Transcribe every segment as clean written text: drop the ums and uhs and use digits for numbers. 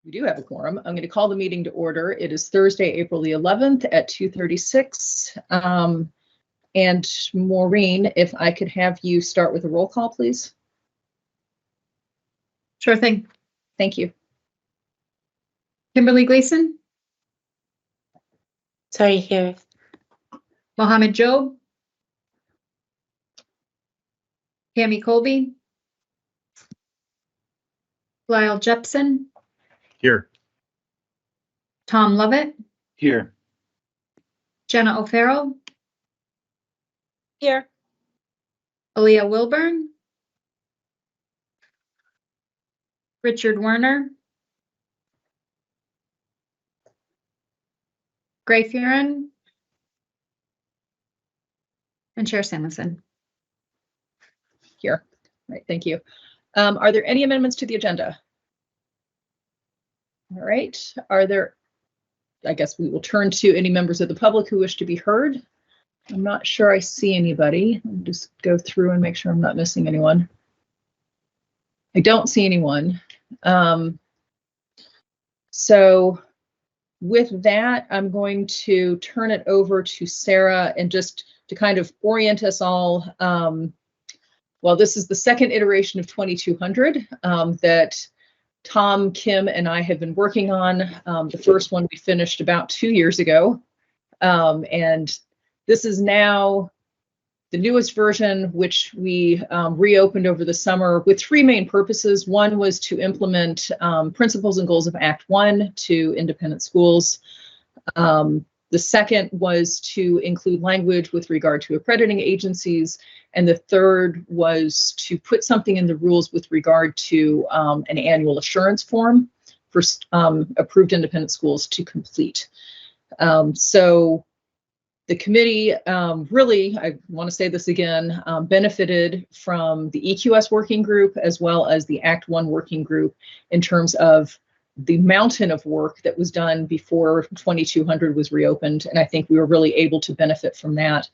We do have a quorum. I'm going to call the meeting to order. It is Thursday, April the 11th at 2:36. And Maureen, if I could have you start with a roll call, please. Sure thing. Thank you. Kimberly Gleason, Sorry, here. Mohammed Job, Tammy Colby, Lyle Jepson, Here. Tom Lovett, Here. Jenna O'Farrell, Here. Aaliyah Wilburn, Richard Werner, Gray Fearon, and Chair Samuelson. Here. All right, thank you. Are there any amendments to the agenda? All right, are there, I guess we will turn to any members of the public who wish to be heard. I'm not sure I see anybody. I'll just go through and make sure I'm not missing anyone. I don't see anyone. So with that, I'm going to turn it over to Sarah and just to kind of orient us all. Well, this is the second iteration of 2200 that Tom, Kim, and I have been working on. The first one we finished about 2 years ago. And this is now the newest version, which we reopened over the summer with three main purposes. One was to implement principles and goals of Act 1 to independent schools. The second was to include language with regard to accrediting agencies. And the third was to put something in the rules with regard to an annual assurance form for approved independent schools to complete. So the committee really, I want to say this again, benefited from the EQS working group as well as the Act 1 working group in terms of the mountain of work that was done before 2200 was reopened. And I think we were really able to benefit from that.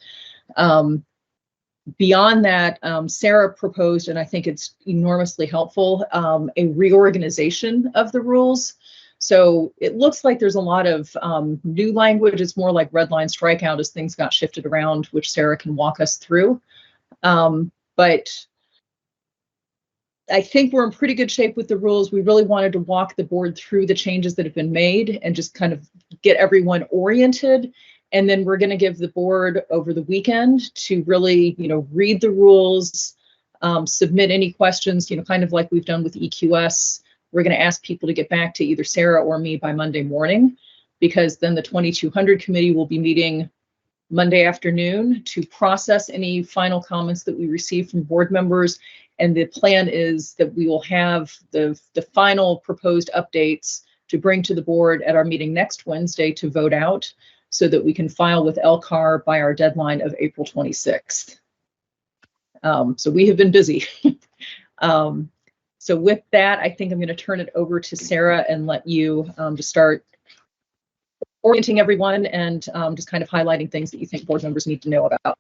Beyond that, Sarah proposed, and I think it's enormously helpful, a reorganization of the rules. So it looks like there's a lot of new language. It's more like red line strikeout as things got shifted around, which Sarah can walk us through. But I think we're in pretty good shape with the rules. We really wanted to walk the board through the changes that have been made and just kind of get everyone oriented. And then we're going to give the board over the weekend to really, read the rules, submit any questions, kind of like we've done with EQS. We're going to ask people to get back to either Sarah or me by Monday morning, because then the 2200 committee will be meeting Monday afternoon to process any final comments that we receive from board members. And the plan is that we will have the final proposed updates to bring to the board at our meeting next Wednesday to vote out so that we can file with LCAR by our deadline of April 26th. So we have been busy. So with that, I think I'm going to turn it over to Sarah and let you to start orienting everyone and just kind of highlighting things that you think board members need to know about.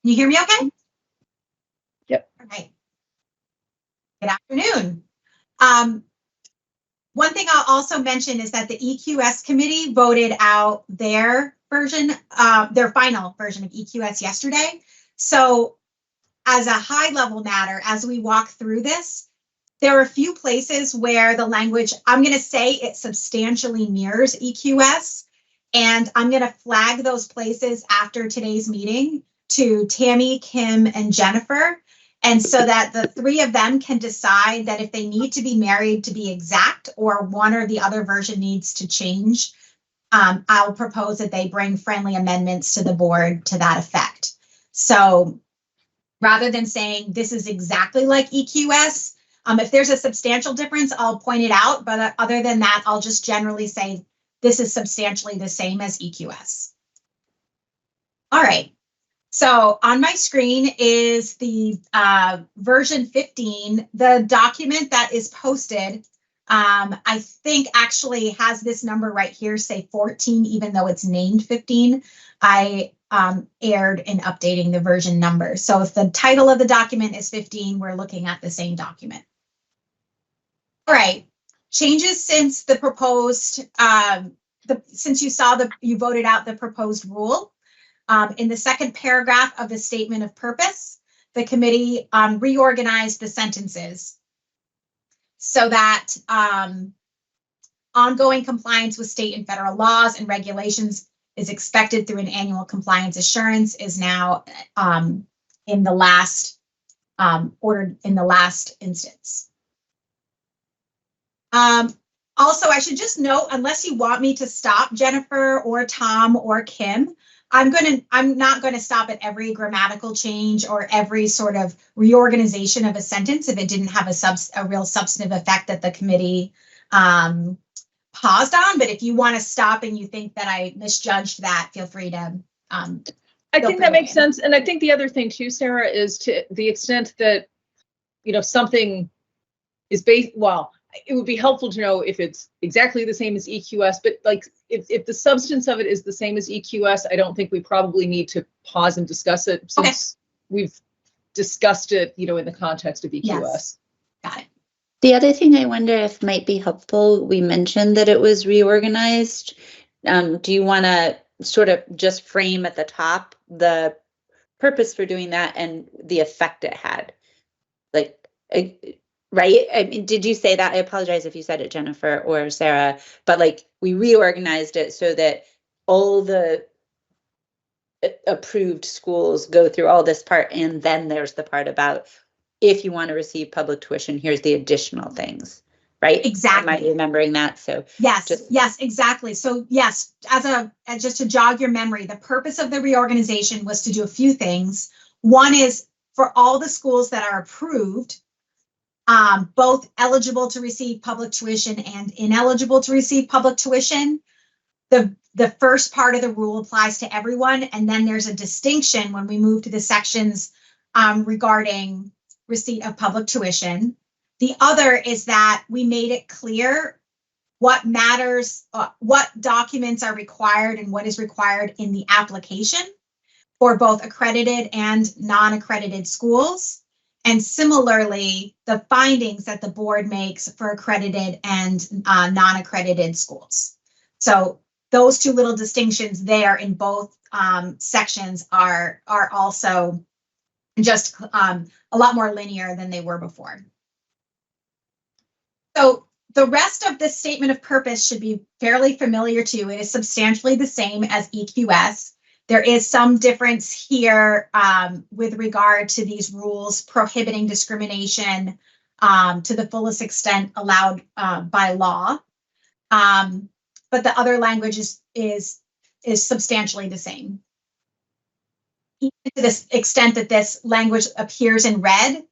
Can you hear me okay? Yep. All right. Good afternoon. One thing I'll also mention is that the EQS committee voted out their version, their final version of EQS yesterday. So as a high level matter, as we walk through this, there are a few places where the language, I'm going to say it substantially mirrors EQS, and I'm going to flag those places after today's meeting to Tammy, Kim, and Jennifer, and so that the three of them can decide that if they need to be married to be exact or one or the other version needs to change, I'll propose that they bring friendly amendments to the board to that effect. So rather than saying this is exactly like EQS, if there's a substantial difference, I'll point it out. But other than that, I'll just generally say this is substantially the same as EQS. All right. So on my screen is the version 15, the document that is posted. I think actually has this number right here, say 14, even though it's named 15. I erred in updating the version number. So if the title of the document is 15, we're looking at the same document. All right, changes since the proposed, since you voted out the proposed rule. In the second paragraph of the statement of purpose, the committee reorganized the sentences so that ongoing compliance with state and federal laws and regulations is expected through an annual compliance assurance is now in the last ordered in the last instance. Also, I should just note, unless you want me to stop Jennifer or Tom or Kim, I'm not going to stop at every grammatical change or every sort of reorganization of a sentence if it didn't have a real substantive effect that the committee paused on. But if you want to stop and you think that I misjudged that, feel free to. I think that makes sense. And I think the other thing too, Sarah, is to the extent that, you know, something is based, well, it would be helpful to know if it's exactly the same as EQS, but like if the substance of it is the same as EQS, I don't think we probably need to pause and discuss it since we've discussed it, you know, in the context of EQS. Yes. Got it. The other thing I wonder if might be helpful, we mentioned that it was reorganized. Do you want to sort of just frame at the top the purpose for doing that and the effect it had? Like, right? I mean, did you say that? I apologize if you said it, Jennifer or Sarah, but like we reorganized it so that all the approved schools go through all this part, and then there's the part about if you want to receive public tuition, here's the additional things, right? Exactly. Am I remembering that? So yes, yes, exactly. So yes, as just to jog your memory, the purpose of the reorganization was to do a few things. One is for all the schools that are approved, both eligible to receive public tuition and ineligible to receive public tuition, the first part of the rule applies to everyone, and then there's a distinction when we move to the sections regarding receipt of public tuition. The other is that we made it clear what matters, what documents are required and what is required in the application for both accredited and non-accredited schools. And similarly, the findings that the board makes for accredited and non-accredited schools. So those two little distinctions there in both sections are also just a lot more linear than they were before. So the rest of this statement of purpose should be fairly familiar to you. It is substantially the same as EQS. There is some difference here with regard to these rules prohibiting discrimination to the fullest extent allowed by law. But the other language is substantially the same. Even to this extent that this language appears in red,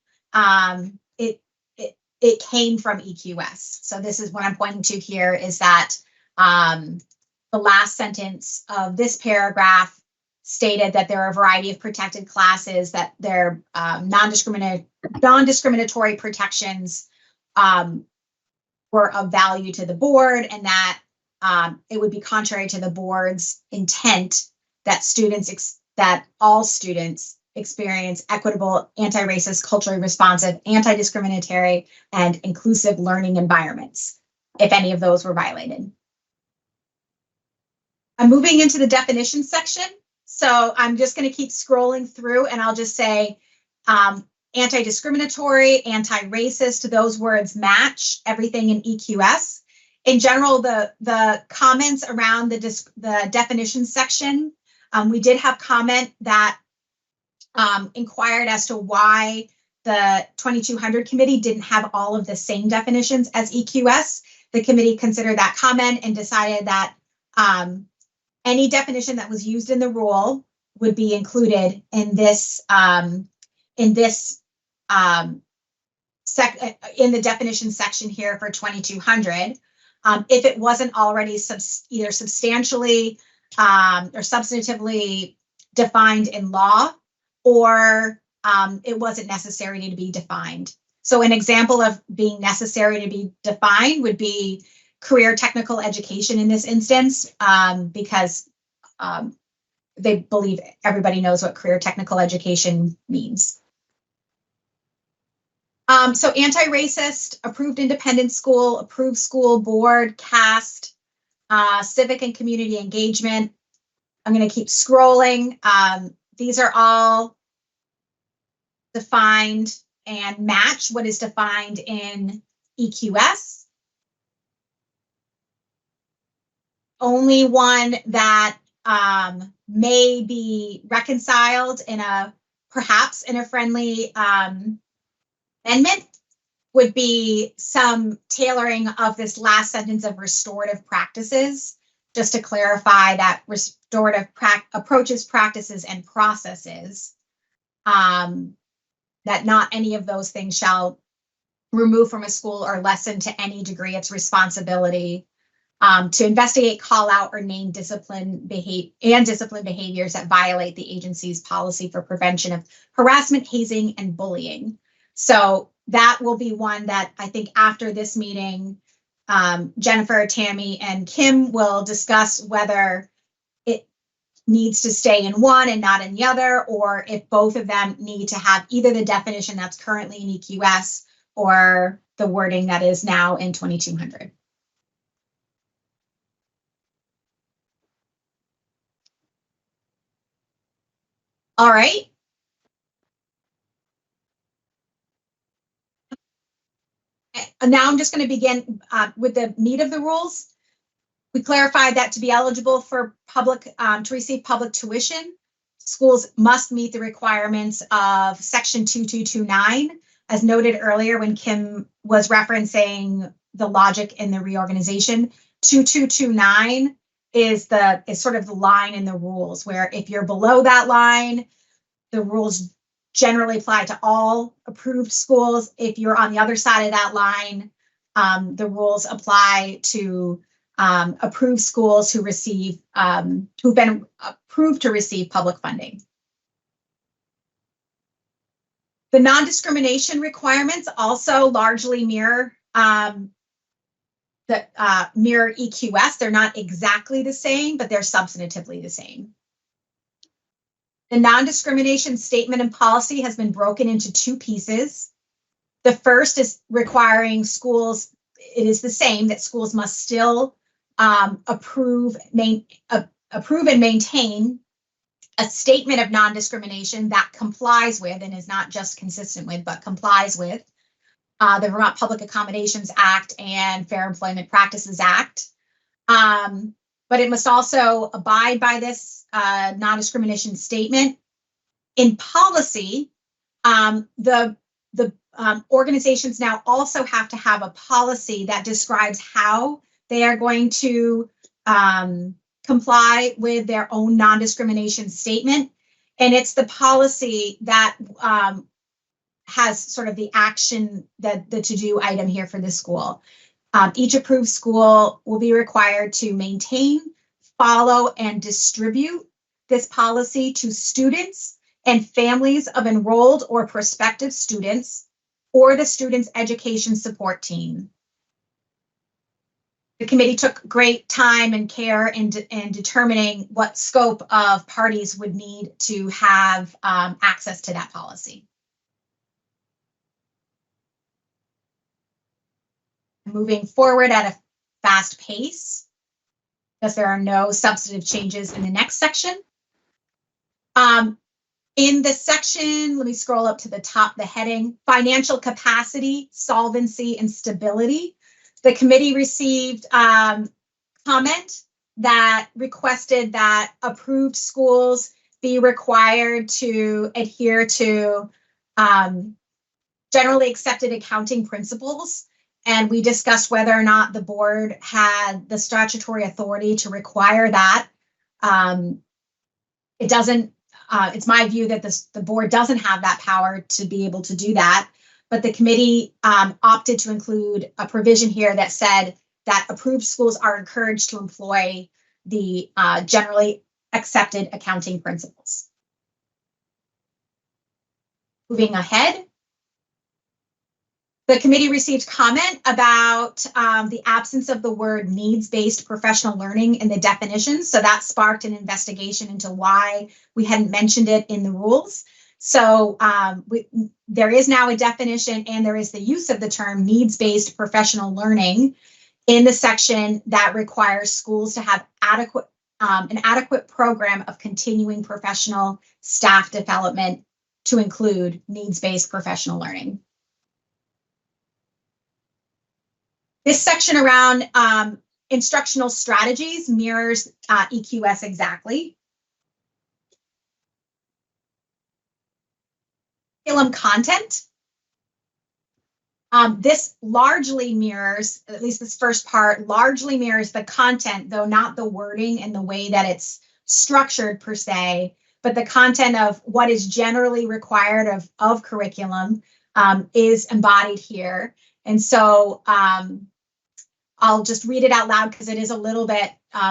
it came from EQS. So this is what I'm pointing to here is that the last sentence of this paragraph stated that there are a variety of protected classes, that their non-discriminatory protections were of value to the board, and that it would be contrary to the board's intent that all students experience equitable, anti-racist, culturally responsive, anti-discriminatory, and inclusive learning environments, if any of those were violated. I'm moving into the definition section. So I'm just going to keep scrolling through, and I'll just say anti-discriminatory, anti-racist, those words match everything in EQS. In general, the comments around the definition section, we did have comment that inquired as to why the 2200 committee didn't have all of the same definitions as EQS. The committee considered that comment and decided that any definition that was used in the rule would be included in this in the definition section here for 2200. If it wasn't already either substantially or substantively defined in law, or it wasn't necessary to be defined. So an example of being necessary to be defined would be career technical education in this instance, because they believe everybody knows what career technical education means. So anti-racist, approved independent school, approved school board, CAST, civic and community engagement. I'm going to keep scrolling. These are all defined and match what is defined in EQS. Only one that may be reconciled in perhaps in a friendly amendment would be some tailoring of this last sentence of restorative practices, just to clarify that restorative approaches, practices, and processes, that not any of those things shall remove from a school or lessen to any degree its responsibility to investigate, call out, or name discipline behaviors that violate the agency's policy for prevention of harassment, hazing, and bullying. So that will be one that I think after this meeting, Jennifer, Tammy, and Kim will discuss whether it needs to stay in one and not in the other, or if both of them need to have either the definition that's currently in EQS or the wording that is now in 2200. All right. And now I'm just going to begin with the meat of the rules. We clarified that to be eligible for public, to receive public tuition, schools must meet the requirements of Section 2229, as noted earlier when Kim was referencing the logic in the reorganization. 2229 is sort of the line in the rules, where if you're below that line, the rules generally apply to all approved schools. If you're on the other side of that line, the rules apply to approved schools who receive, who've been approved to receive public funding. The non-discrimination requirements also largely mirror mirror EQS. They're not exactly the same, but they're substantively the same. The non-discrimination statement and policy has been broken into two pieces. The first is requiring schools, it is the same, that schools must still approve and maintain a statement of non-discrimination that complies with, and is not just consistent with, but complies with the Vermont Public Accommodations Act and Fair Employment Practices Act. But it must also abide by this non-discrimination statement. In policy, the organizations now also have to have a policy that describes how they are going to comply with their own non-discrimination statement. And it's the policy that has sort of the action, the to-do item here for the school. Each approved school will be required to maintain, follow, and distribute this policy to students and families of enrolled or prospective students or the student's education support team. The committee took great time and care in determining what scope of parties would need to have access to that policy. Moving forward at a fast pace, because there are no substantive changes in the next section. In the section, let me scroll up to the top, the heading, financial capacity, solvency, and stability. The committee received comment that requested that approved schools be required to adhere to generally accepted accounting principles. And we discussed whether or not the board had the statutory authority to require that. It doesn't, it's my view that the board doesn't have that power to be able to do that. But the committee opted to include a provision here that said that approved schools are encouraged to employ the generally accepted accounting principles. Moving ahead. The committee received comment about the absence of the word needs-based professional learning in the definitions. So that sparked an investigation into why we hadn't mentioned it in the rules. So there is now a definition, and there is the use of the term needs-based professional learning in the section that requires schools to have an adequate program of continuing professional staff development to include needs-based professional learning. This section around instructional strategies mirrors EQS exactly. Curriculum content. This largely mirrors, at least this first part, largely mirrors the content, though not the wording and the way that it's structured per se, but the content of what is generally required of curriculum is embodied here. And so I'll just read it out loud because it is a little bit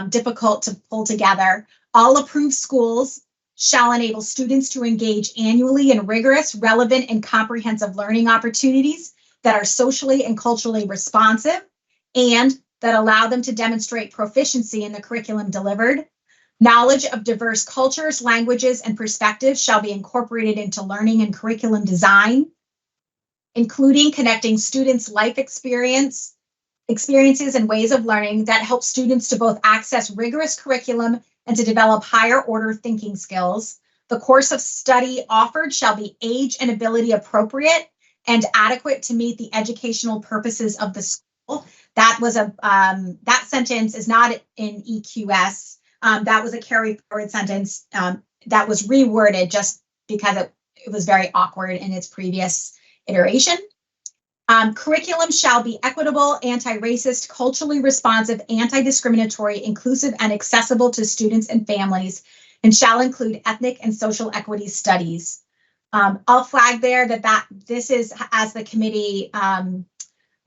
difficult to pull together. All approved schools shall enable students to engage annually in rigorous, relevant, and comprehensive learning opportunities that are socially and culturally responsive and that allow them to demonstrate proficiency in the curriculum delivered. Knowledge of diverse cultures, languages, and perspectives shall be incorporated into learning and curriculum design, including connecting students' life experiences and ways of learning that help students to both access rigorous curriculum and to develop higher order thinking skills. The course of study offered shall be age and ability appropriate and adequate to meet the educational purposes of the school. That was that sentence is not in EQS. That was a carry forward sentence that was reworded just because it was very awkward in its previous iteration. Curriculum shall be equitable, anti-racist, culturally responsive, anti-discriminatory, inclusive, and accessible to students and families, and shall include ethnic and social equity studies. I'll flag there that this is, as the committee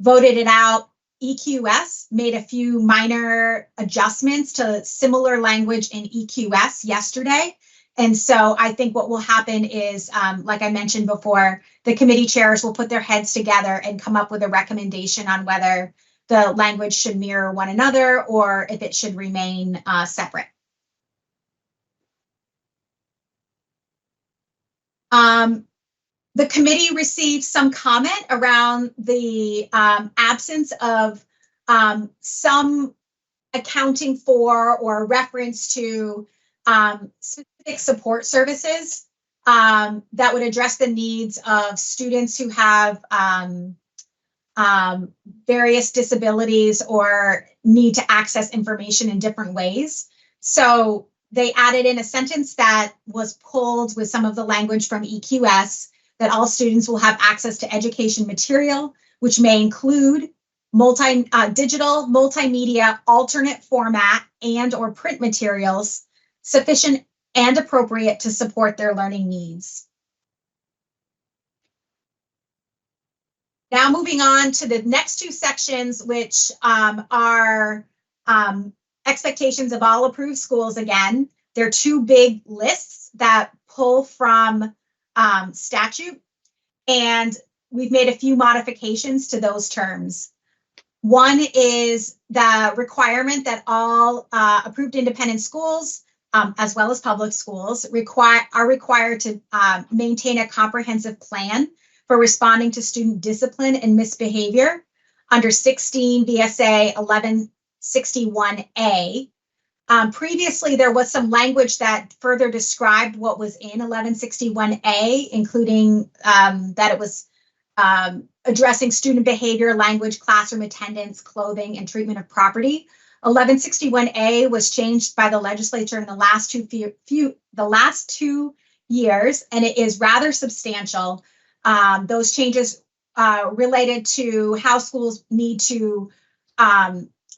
voted it out, EQS made a few minor adjustments to similar language in EQS yesterday. And so I think what will happen is, like I mentioned before, the committee chairs will put their heads together and come up with a recommendation on whether the language should mirror one another or if it should remain separate. The committee received some comment around the absence of some accounting for or reference to specific support services that would address the needs of students who have various disabilities or need to access information in different ways. So they added in a sentence that was pulled with some of the language from EQS, that all students will have access to education material, which may include digital, multimedia, alternate format, and or print materials sufficient and appropriate to support their learning needs. Now moving on to the next two sections, which are expectations of all approved schools. Again, they're two big lists that pull from statute, and we've made a few modifications to those terms. One is the requirement that all approved independent schools, as well as public schools, are required to maintain a comprehensive plan for responding to student discipline and misbehavior under 16 VSA 1161A. Previously, there was some language that further described what was in 1161A, including that it was addressing student behavior, language, classroom attendance, clothing, and treatment of property. 1161A was changed by the legislature in the last two years, and it is rather substantial. Those changes related to how schools need to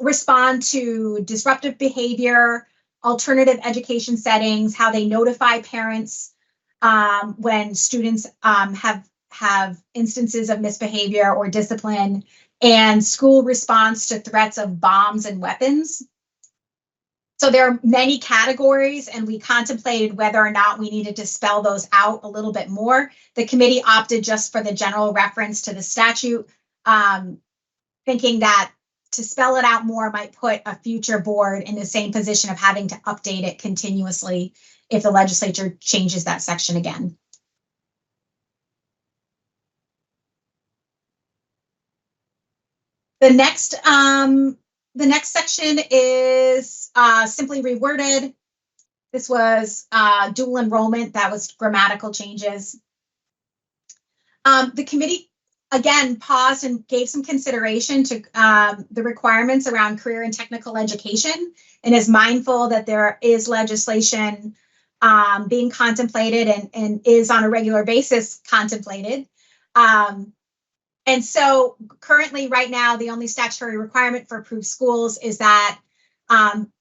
respond to disruptive behavior, alternative education settings, how they notify parents when students have instances of misbehavior or discipline, and school response to threats of bombs and weapons. So there are many categories, and we contemplated whether or not we needed to spell those out a little bit more. The committee opted just for the general reference to the statute, thinking that to spell it out more might put a future board in the same position of having to update it continuously if the legislature changes that section again. The next section is simply reworded. This was dual enrollment. That was grammatical changes. The committee, again, paused and gave some consideration to the requirements around career and technical education, and is mindful that there is legislation being contemplated and is on a regular basis contemplated. And so currently, right now, the only statutory requirement for approved schools is that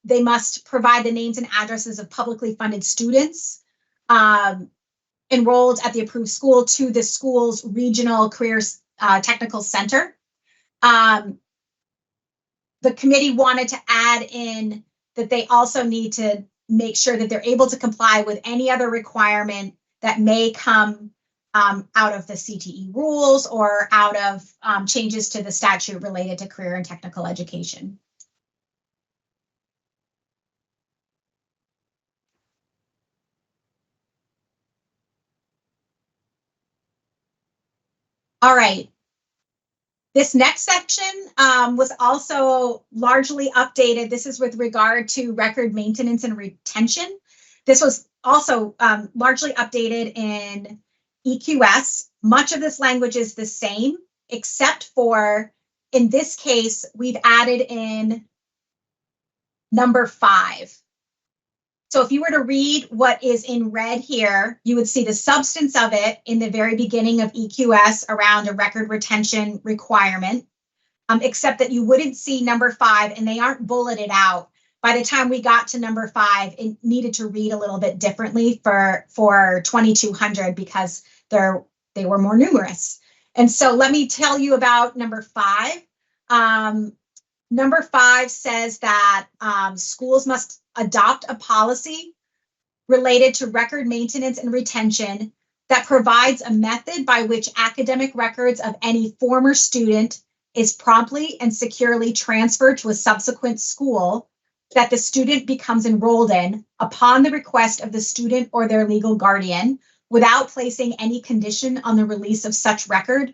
they must provide the names and addresses of publicly funded students enrolled at the approved school to the school's regional careers technical center. The committee wanted to add in that they also need to make sure that they're able to comply with any other requirement that may come out of the CTE rules or out of changes to the statute related to career and technical education. All right. This next section was also largely updated. This is with regard to record maintenance and retention. This was also largely updated in EQS. Much of this language is the same, except for, in this case, we've added in number 5. So if you were to read what is in red here, you would see the substance of it in the very beginning of EQS around a record retention requirement, except that you wouldn't see number 5, and they aren't bulleted out. By the time we got to number 5, it needed to read a little bit differently for 2200 because they were more numerous. And so let me tell you about number 5. Number 5 says that schools must adopt a policy related to record maintenance and retention that provides a method by which academic records of any former student is promptly and securely transferred to a subsequent school that the student becomes enrolled in upon the request of the student or their legal guardian without placing any condition on the release of such record.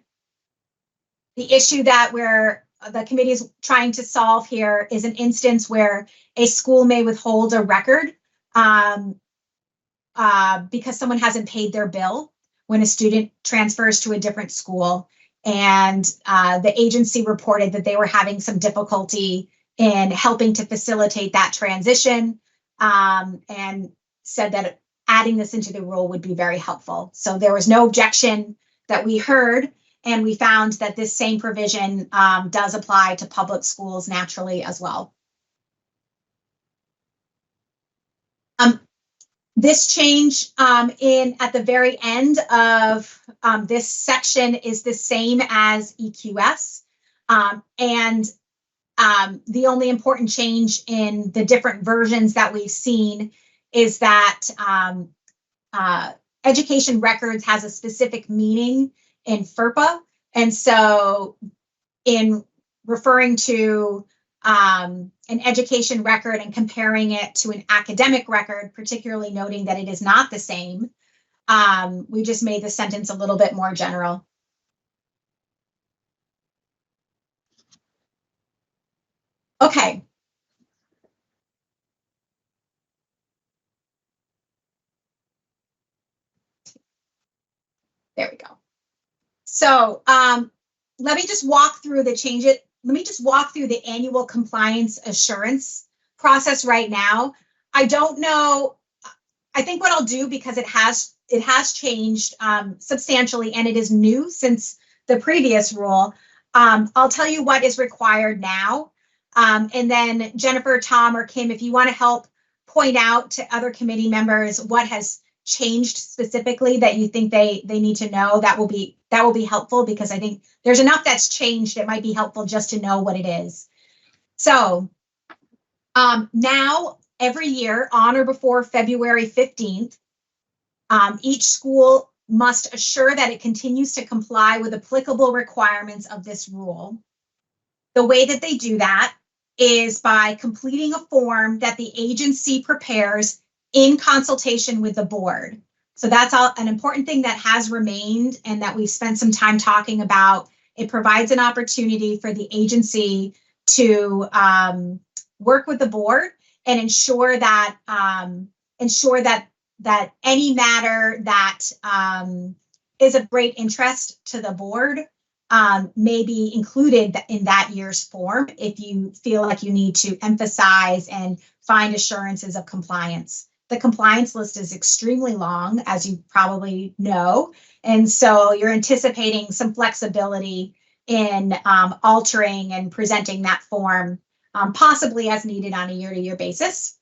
The issue that the committee is trying to solve here is an instance where a school may withhold a record because someone hasn't paid their bill when a student transfers to a different school. And the agency reported that they were having some difficulty in helping to facilitate that transition and said that adding this into the rule would be very helpful. So there was no objection that we heard. And we found that this same provision does apply to public schools naturally as well. This change at the very end of this section is the same as EQS. And the only important change in the different versions that we've seen is that education records has a specific meaning in FERPA. And so in referring to an education record and comparing it to an academic record, particularly noting that it is not the same, we just made the sentence a little bit more general. Okay. There we go. So let me just walk through the changes. Let me just walk through the annual compliance assurance process right now. I don't know. I think what I'll do, because it has changed substantially and it is new since the previous rule. I'll tell you what is required now. And then Jennifer, Tom, or Kim, if you want to help point out to other committee members what has changed specifically that you think they need to know, that will be helpful, because I think there's enough that's changed. It might be helpful just to know what it is. So now every year on or before February 15th, each school must assure that it continues to comply with applicable requirements of this rule. The way that they do that is by completing a form that the agency prepares in consultation with the board. So that's an important thing that has remained and that we've spent some time talking about It provides an opportunity for the agency to work with the board and ensure that that any matter that is of great interest to the board may be included in that year's form if you feel like you need to emphasize and find assurances of compliance. The compliance list is extremely long, as you probably know, and so you're anticipating some flexibility in altering and presenting that form, possibly as needed on a year-to-year basis.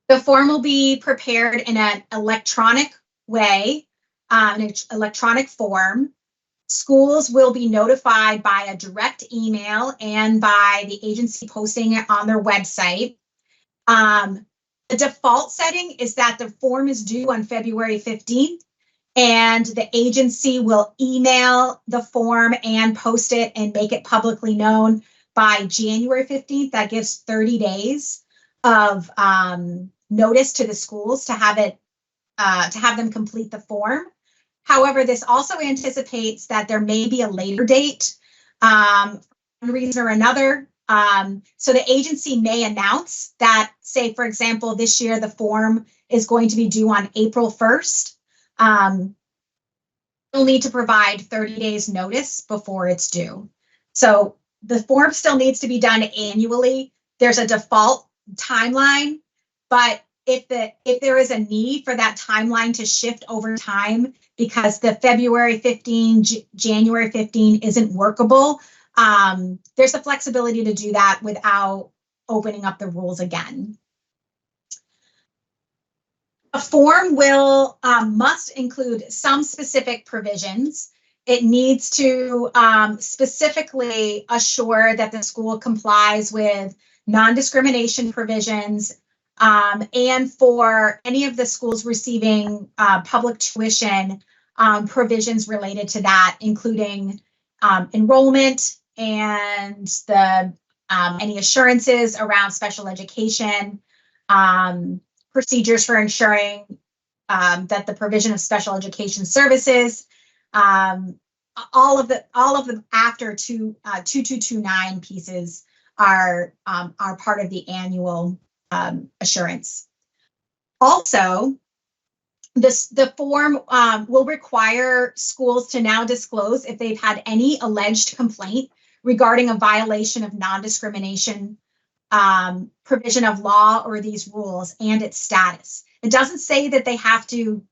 The form will be prepared in an electronic way, an electronic form. Schools will be notified by a direct email and by the agency posting it on their website. The default setting is that the form is due on February 15th, and the agency will email the form and post it and make it publicly known by January 15th. That gives 30 days of notice to the schools to have them complete the form. However, this also anticipates that there may be a later date for one reason or another. So the agency may announce that, say, for example, this year the form is going to be due on April 1st. You'll need to provide 30 days notice before it's due. So the form still needs to be done annually. There's a default timeline, but if there is a need for that timeline to shift over time because the February 15, January 15 isn't workable, there's a flexibility to do that without opening up the rules again. A form will must include some specific provisions. It needs to specifically assure that the school complies with non-discrimination provisions, and for any of the schools receiving public tuition, provisions related to that, including enrollment and the any assurances around special education, procedures for ensuring that the provision of special education services, all of the after 2229 pieces are part of the annual assurance. Also, the form will require schools to now disclose if they've had any alleged complaint regarding a violation of non-discrimination provision of law or these rules and its status. It doesn't say that they have to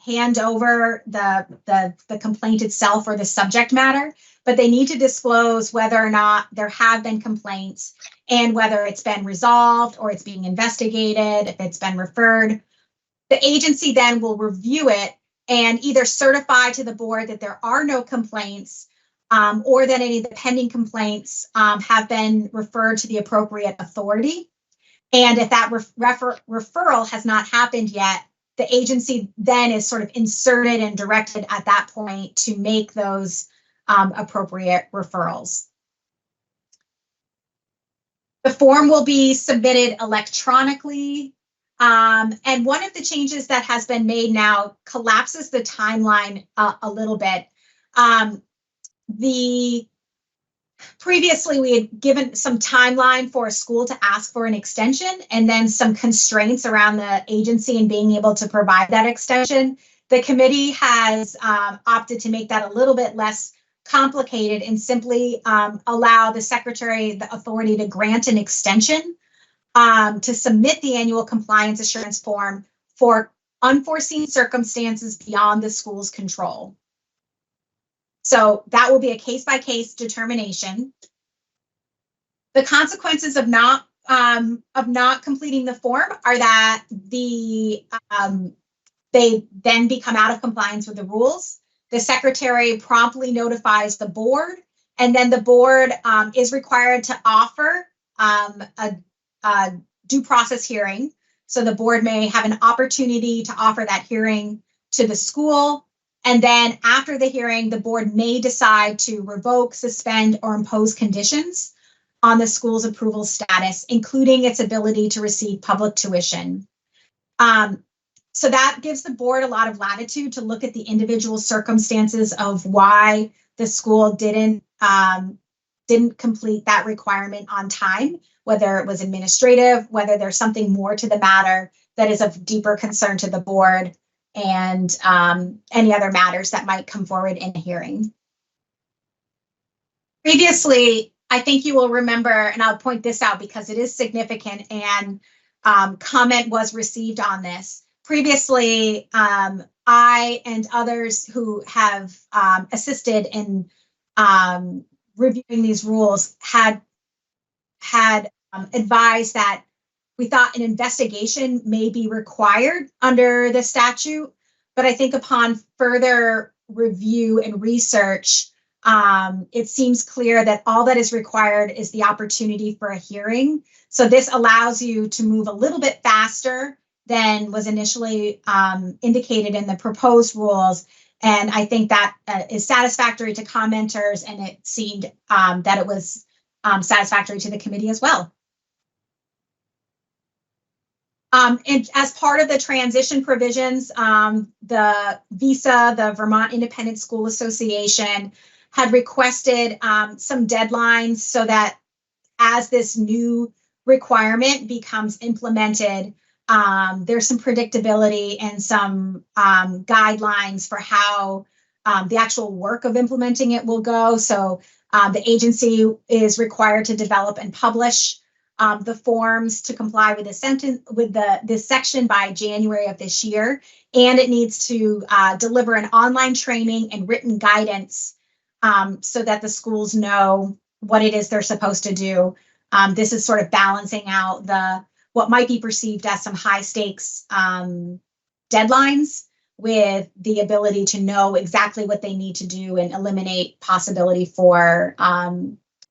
hand over the complaint itself or the subject matter, but they need to disclose whether or not there have been complaints and whether it's been resolved or it's being investigated, if it's been referred. The agency then will review it and either certify to the board that there are no complaints or that any of the pending complaints have been referred to the appropriate authority. And if that referral has not happened yet, the agency then is sort of inserted and directed at that point to make those appropriate referrals. The form will be submitted electronically. And one of the changes that has been made now collapses the timeline a little bit. Previously, we had given some timeline for a school to ask for an extension and then some constraints around the agency and being able to provide that extension. The committee has opted to make that a little bit less complicated and simply allow the secretary the authority to grant an extension to submit the annual compliance assurance form for unforeseen circumstances beyond the school's control. So that will be a case-by-case determination. The consequences of not completing the form are that they then become out of compliance with the rules. The secretary promptly notifies the board, and then the board is required to offer a due process hearing. So the board may have an opportunity to offer that hearing to the school. And then after the hearing, the board may decide to revoke, suspend, or impose conditions on the school's approval status, including its ability to receive public tuition. So that gives the board a lot of latitude to look at the individual circumstances of why the school didn't complete that requirement on time, whether it was administrative, whether there's something more to the matter that is of deeper concern to the board, and any other matters that might come forward in a hearing. Previously, I think you will remember, and I'll point this out because it is significant, and comment was received on this. Previously, I and others who have assisted in reviewing these rules had advised that we thought an investigation may be required under the statute, but I think upon further review and research, it seems clear that all that is required is the opportunity for a hearing. So this allows you to move a little bit faster than was initially indicated in the proposed rules. And I think that is satisfactory to commenters, and it seemed that it was satisfactory to the committee as well. And as part of the transition provisions, the VISA, the Vermont Independent School Association, had requested some deadlines so that as this new requirement becomes implemented, there's some predictability and some guidelines for how the actual work of implementing it will go. So the agency is required to develop and publish the forms to comply with this section by January of this year, and it needs to deliver an online training and written guidance so that the schools know what it is they're supposed to do. This is sort of balancing out what might be perceived as some high stakes deadlines with the ability to know exactly what they need to do and eliminate possibility for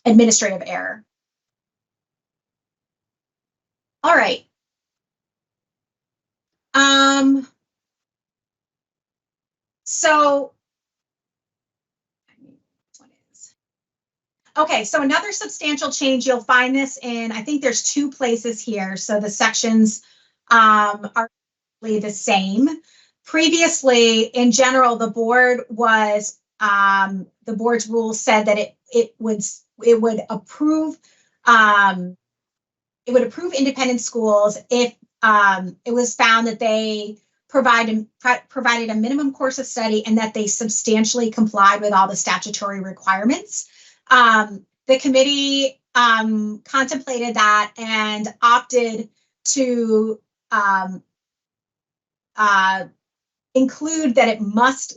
administrative error. All right. Okay, so another substantial change, you'll find this in, I think there's 2 places here. So the sections are the same. Previously, in general, the board's rules said that it would approve independent schools if it was found that they provided a minimum course of study and that they substantially complied with all the statutory requirements. The committee contemplated that and opted to include that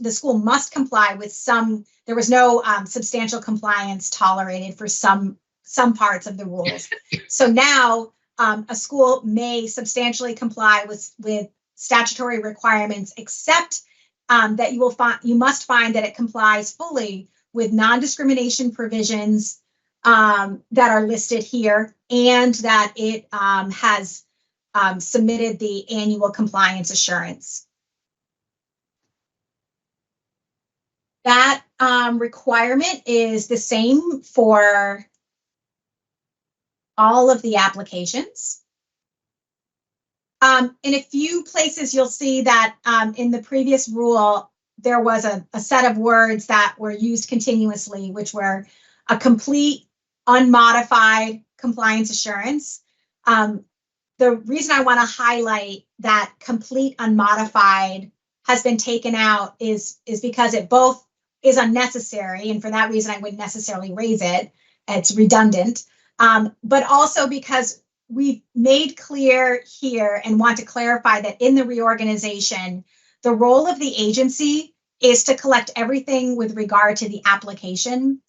the school must comply with some. There was no substantial compliance tolerated for some parts of the rules. So now a school may substantially comply with statutory requirements, except that you must find that it complies fully with non-discrimination provisions that are listed here, and that it has submitted the annual compliance assurance. That requirement is the same for all of the applications. In a few places, you'll see that in the previous rule, there was a set of words that were used continuously, which were a complete, unmodified compliance assurance. The reason I want to highlight that complete, unmodified has been taken out is because it both is unnecessary, and for that reason, I wouldn't necessarily raise it. It's redundant, but also because we've made clear here and want to clarify that in the reorganization, the role of the agency is to collect everything with regard to the application.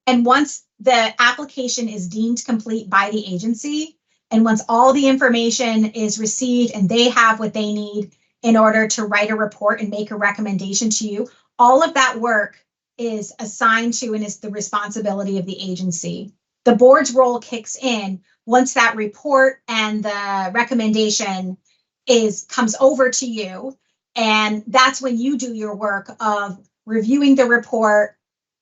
And once the application is deemed complete by the agency, and once all the information is received and they have what they need in order to write a report and make a recommendation to you, all of that work is assigned to and is the responsibility of the agency. The board's role kicks in once that report and the recommendation comes over to you. And that's when you do your work of reviewing the report,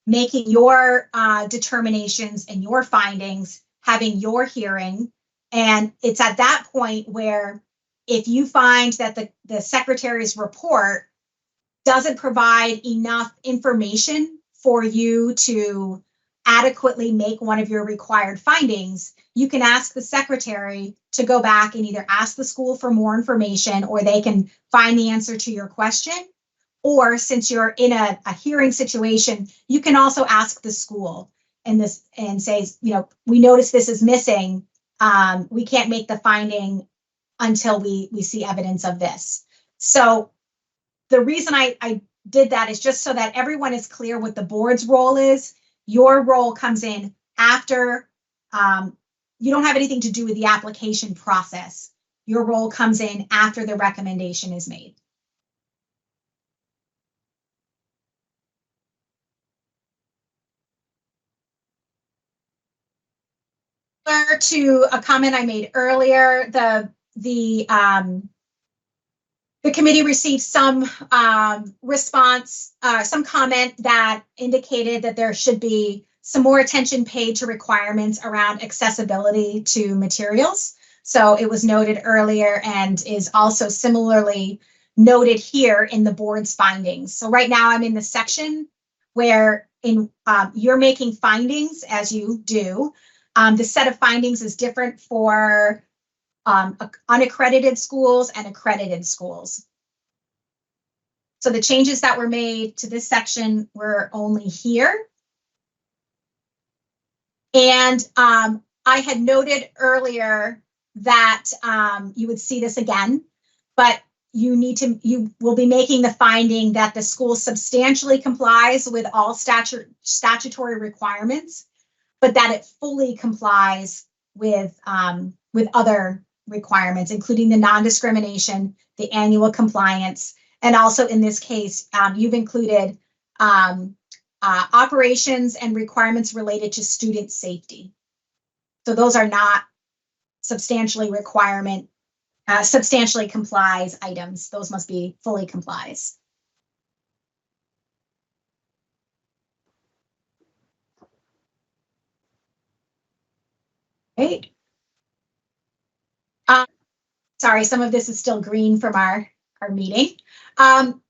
making your determinations and your findings, having your hearing. And it's at that point where if you find that the secretary's report doesn't provide enough information for you to adequately make one of your required findings, you can ask the secretary to go back and either ask the school for more information, or they can find the answer to your question. Or since you're in a hearing situation, you can also ask the school and say, you know, we notice this is missing. We can't make the finding until we see evidence of this. So the reason I did that is just so that everyone is clear what the board's role is. Your role comes in after, you don't have anything to do with the application process. Your role comes in after the recommendation is made. To a comment I made earlier, the committee received some response, some comment that indicated that there should be some more attention paid to requirements around accessibility to materials. So it was noted earlier and is also similarly noted here in the board's findings. So right now I'm in the section where you're making findings as you do. The set of findings is different for unaccredited schools and accredited schools. So the changes that were made to this section were only here. And I had noted earlier that you would see this again, but you will be making the finding that the school substantially complies with all statutory requirements, but that it fully complies with other requirements, including the non-discrimination, the annual compliance, and also in this case, you've included operations and requirements related to student safety. So those are not substantially complies items. Those must be fully complies. Great. Sorry, some of this is still green from our meeting. After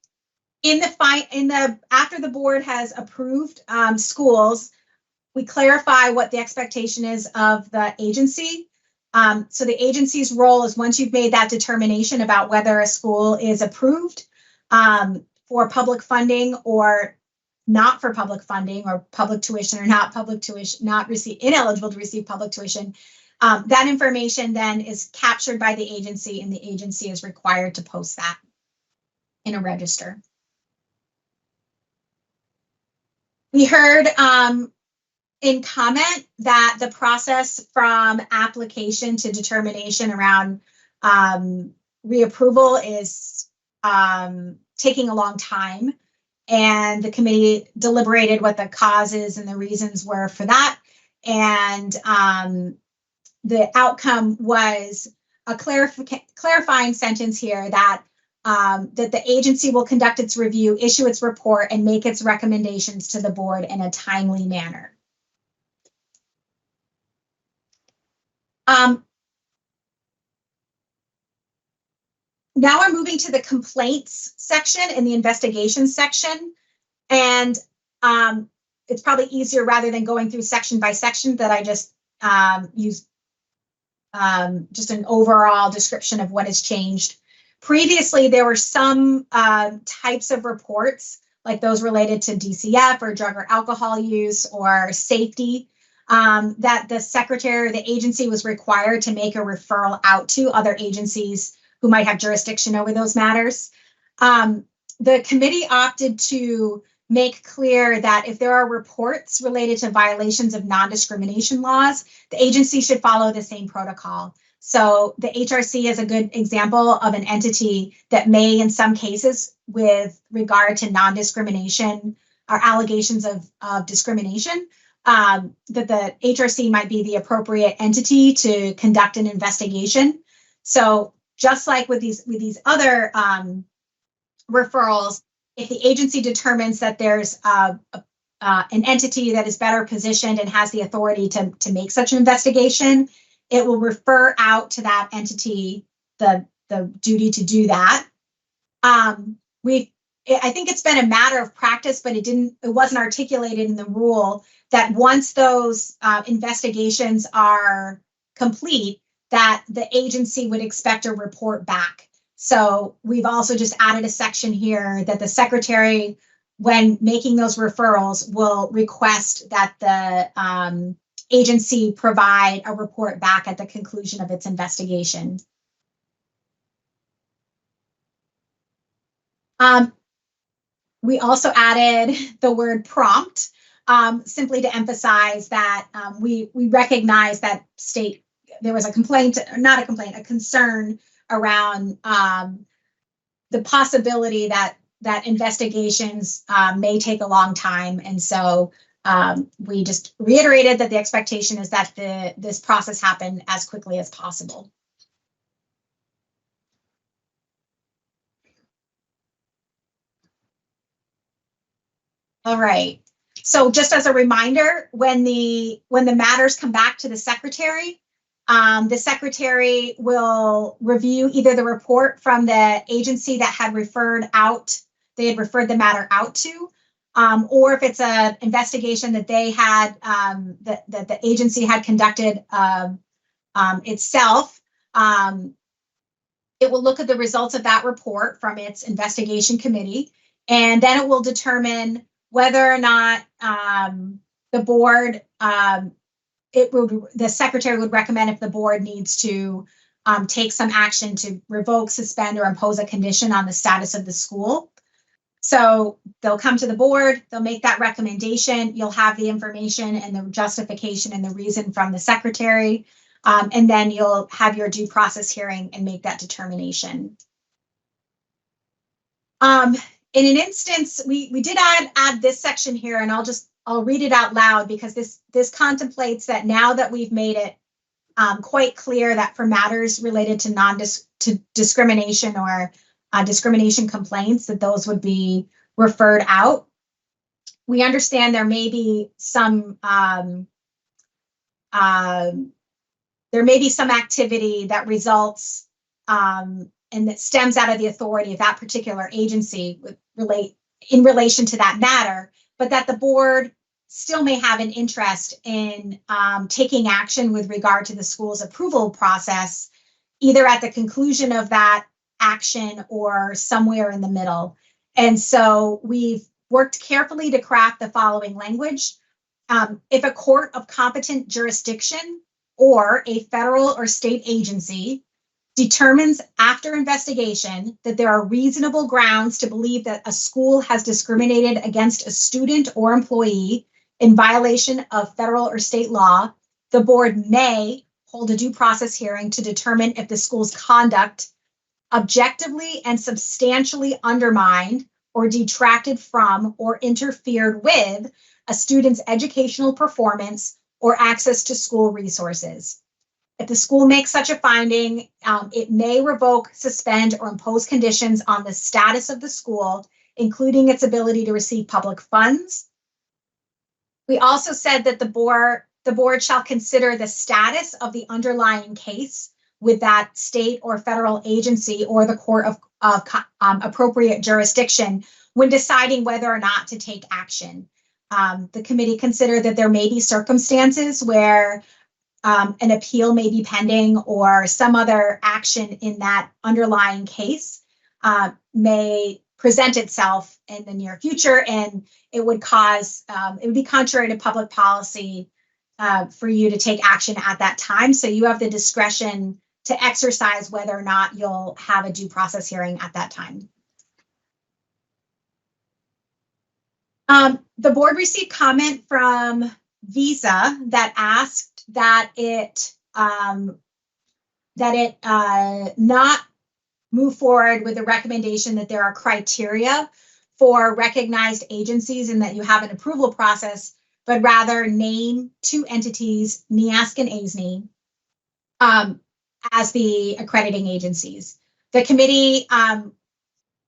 the board has approved schools, we clarify what the expectation is of the agency. So the agency's role is, once you've made that determination about whether a school is approved for public funding or not for public funding, or public tuition or not public tuition, ineligible to receive public tuition, that information then is captured by the agency, and the agency is required to post that in a register. We heard in comment that the process from application to determination around reapproval is taking a long time, and the committee deliberated what the causes and the reasons were for that. And the outcome was a clarifying sentence here that that the agency will conduct its review, issue its report, and make its recommendations to the board in a timely manner. Now we're moving to the complaints section and the investigations section. And it's probably easier, rather than going through section by section, that I just use just an overall description of what has changed. Previously, there were some types of reports, like those related to DCF or drug or alcohol use or safety, that the secretary or the agency was required to make a referral out to other agencies who might have jurisdiction over those matters. The committee opted to make clear that if there are reports related to violations of non-discrimination laws, the agency should follow the same protocol. So the HRC is a good example of an entity that may, in some cases, with regard to non-discrimination or allegations of discrimination, that the HRC might be the appropriate entity to conduct an investigation. So just like with these other referrals, if the agency determines that there's an entity that is better positioned and has the authority to make such an investigation, it will refer out to that entity the the duty to do that. I think it's been a matter of practice, but it wasn't articulated in the rule that once those investigations are complete, that the agency would expect a report back. So we've also just added a section here that the secretary, when making those referrals, will request that the agency provide a report back at the conclusion of its investigation. We also added the word prompt, simply to emphasize that we recognize that there was a complaint, not a complaint, a concern around the possibility that investigations may take a long time. And so we just reiterated that the expectation is that this process happen as quickly as possible. All right. So just as a reminder, when the matters come back to the secretary will review either the report from the agency that had referred the matter out to, or if it's an investigation that they had, that the agency had conducted itself, it will look at the results of that report from its investigation committee, and then it will determine whether or not the board, the secretary would recommend if the board needs to take some action to revoke, suspend, or impose a condition on the status of the school. So they'll come to the board, they'll make that recommendation, you'll have the information and the justification and the reason from the secretary, and then you'll have your due process hearing and make that determination. In an instance, we did add this section here, and I'll read it out loud because this contemplates that now that we've made it quite clear that for matters related to discrimination or discrimination complaints, that those would be referred out. We understand there may be some activity that results and that stems out of the authority of that particular agency in relation to that matter, but that the board still may have an interest in taking action with regard to the school's approval process, either at the conclusion of that action or somewhere in the middle. And so we've worked carefully to craft the following language. If a court of competent jurisdiction or a federal or state agency determines after investigation that there are reasonable grounds to believe that a school has discriminated against a student or employee in violation of federal or state law, the board may hold a due process hearing to determine if the school's conduct objectively and substantially undermined or detracted from or interfered with a student's educational performance or access to school resources. If the school makes such a finding, it may revoke, suspend, or impose conditions on the status of the school, including its ability to receive public funds. We also said that the board shall consider the status of the underlying case with that state or federal agency or the court of appropriate jurisdiction when deciding whether or not to take action. The committee considered that there may be circumstances where an appeal may be pending or some other action in that underlying case may present itself in the near future, and it would be contrary to public policy for you to take action at that time. So you have the discretion to exercise whether or not you'll have a due process hearing at that time. The board received comment from Visa that asked that it not move forward with the recommendation that there are criteria for recognized agencies and that you have an approval process, but rather name two entities, NEASC and ASNE, as the accrediting agencies. The committee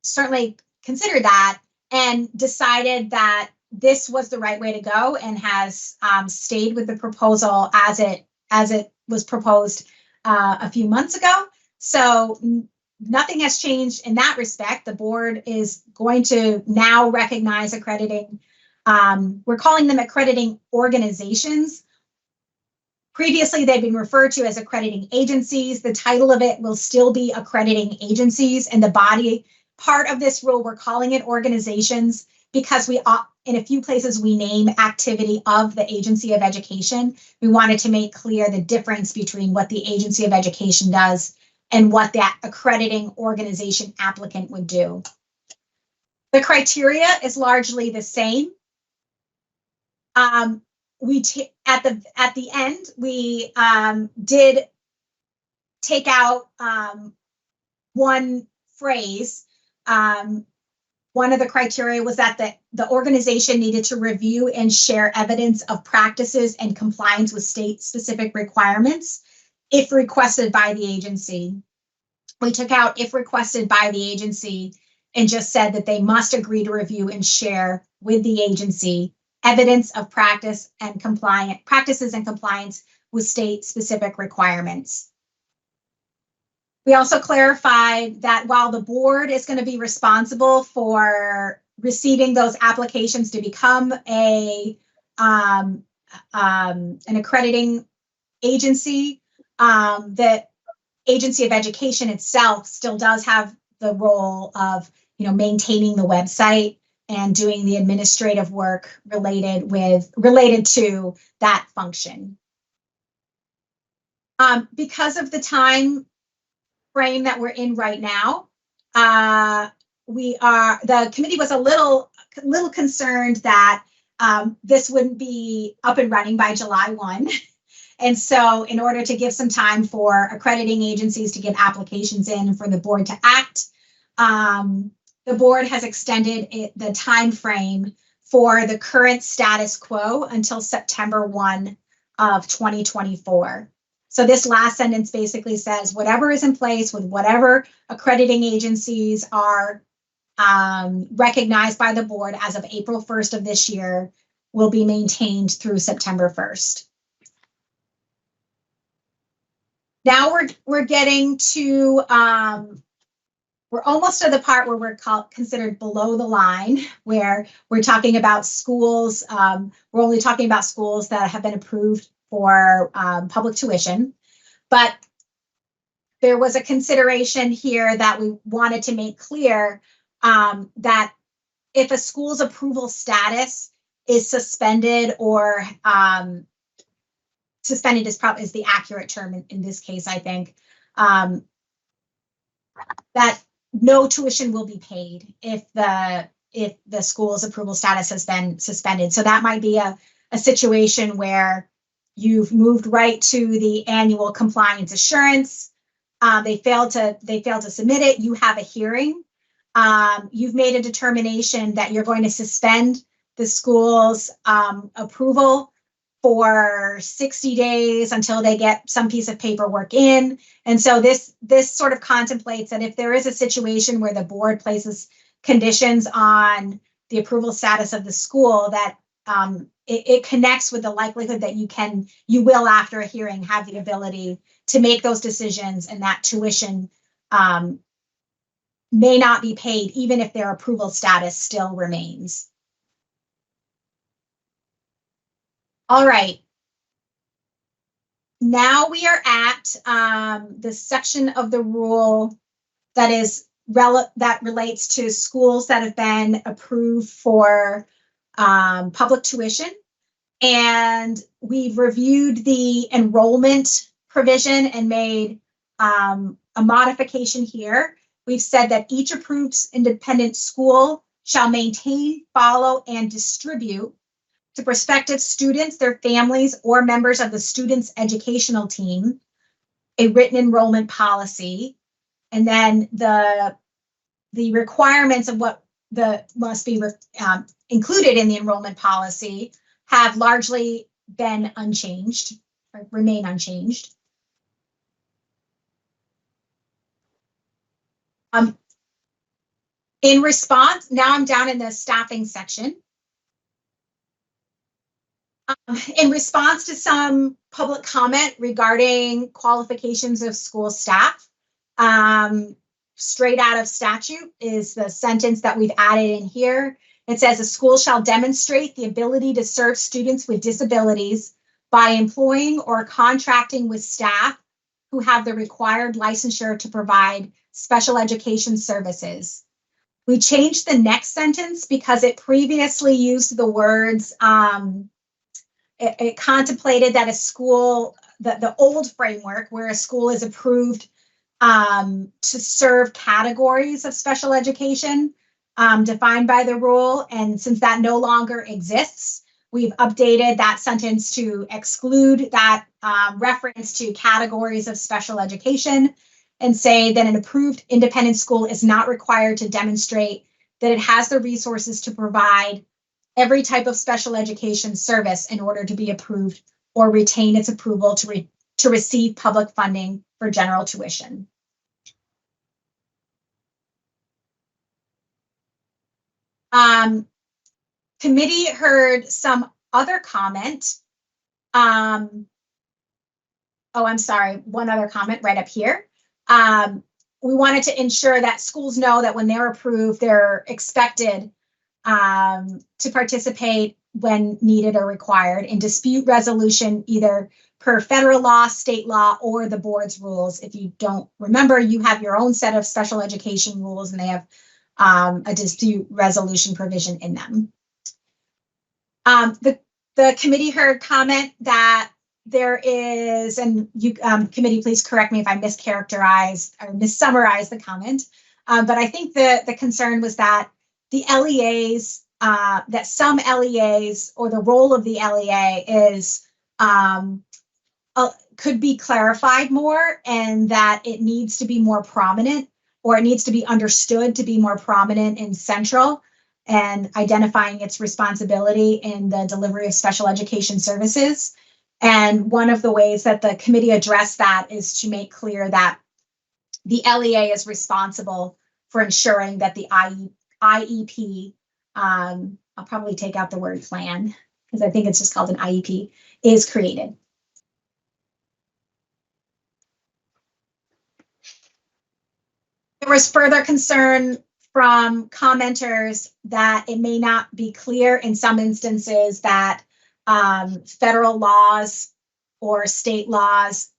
certainly considered that and decided that this was the right way to go and has stayed with the proposal as it was proposed a few months ago. So nothing has changed in that respect. The board is going to now recognize accrediting. We're calling them accrediting organizations. Previously, they've been referred to as accrediting agencies. The title of it will still be accrediting agencies, and the body part of this rule, we're calling it organizations because we, in a few places, we name activity of the agency of education. We wanted to make clear the difference between what the agency of education does and what that accrediting organization applicant would do. The criteria is largely the same. At the end, we did take out one phrase. One of the criteria was that the organization needed to review and share evidence of practices and compliance with state-specific requirements if requested by the agency. We took out if requested by the agency and just said that they must agree to review and share with the agency evidence of practices and compliance with state-specific requirements. We also clarified that while the board is going to be responsible for receiving those applications to become an accrediting agency, the agency of education itself still does have the role of, maintaining the website and doing the administrative work related to that function. Because of the time frame that we're in right now, the committee was a little concerned that this wouldn't be up and running by July 1. And so in order to give some time for accrediting agencies to get applications in and for the board to act, the board has extended the time frame for the current status quo until September 1 of 2024. So this last sentence basically says whatever is in place with whatever accrediting agencies are recognized by the board as of April 1st of this year will be maintained through September 1st. Now we're getting to, we're almost to the part where we're considered below the line, where we're talking about schools. We're only talking about schools that have been approved for public tuition, but there was a consideration here that we wanted to make clear that if a school's approval status is suspended or suspended is the accurate term in this case, I think, that no tuition will be paid if the school's approval status has been suspended. So that might be a situation where you've moved right to the annual compliance assurance. They failed to submit it. You have a hearing. You've made a determination that you're going to suspend the school's approval for 60 days until they get some piece of paperwork in. And so this sort of contemplates that if there is a situation where the board places conditions on the approval status of the school, that it connects with the likelihood that you will, after a hearing, have the ability to make those decisions, and that tuition may not be paid even if their approval status still remains. All right. Now we are at the section of the rule that relates to schools that have been approved for public tuition. And we've reviewed the enrollment provision and made a modification here. We've said that each approved independent school shall maintain, follow, and distribute to prospective students, their families, or members of the student's educational team a written enrollment policy. And then the requirements of what must be included in the enrollment policy have largely been unchanged, or remain unchanged. In response, now I'm down in the staffing section. In response to some public comment regarding qualifications of school staff, straight out of statute is the sentence that we've added in here. It says a school shall demonstrate the ability to serve students with disabilities by employing or contracting with staff who have the required licensure to provide special education services. We changed the next sentence because it previously used the words, it contemplated that a school, the old framework where a school is approved to serve categories of special education defined by the rule. And since that no longer exists, we've updated that sentence to exclude that reference to categories of special education and say that an approved independent school is not required to demonstrate that it has the resources to provide every type of special education service in order to be approved or retain its approval to receive public funding for general tuition. Committee heard some other comment. Oh, I'm sorry, one other comment right up here. We wanted to ensure that schools know that when they're approved, they're expected to participate when needed or required in dispute resolution, either per federal law, state law, or the board's rules. If you don't remember, you have your own set of special education rules and they have a dispute resolution provision in them. The committee heard comment that there is, and you committee, please correct me if I mischaracterized or missummarized the comment, but I think the concern was that the LEAs, that some LEAs or the role of the LEA is could be clarified more, and that it needs to be more prominent, or it needs to be understood to be more prominent and central, and identifying its responsibility in the delivery of special education services. And one of the ways that the committee addressed that is to make clear that the LEA is responsible for ensuring that the IEP, I'll probably take out the word plan because I think it's just called an IEP, is created. There was further concern from commenters that it may not be clear in some instances that federal laws or state laws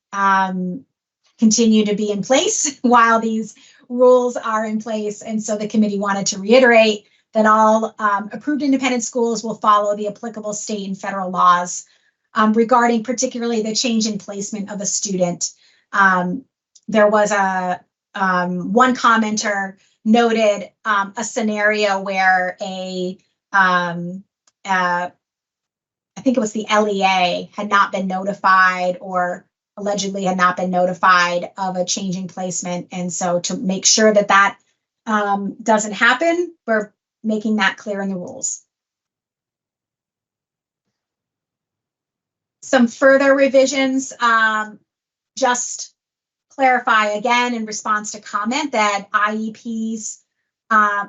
continue to be in place while these rules are in place. And so the committee wanted to reiterate that all approved independent schools will follow the applicable state and federal laws regarding particularly the change in placement of a student. There was one commenter noted a scenario where I think it was the LEA had not been notified or allegedly had not been notified of a change in placement. And so to make sure that that doesn't happen, we're making that clear in the rules. Some further revisions, just clarify again in response to comment that IEPs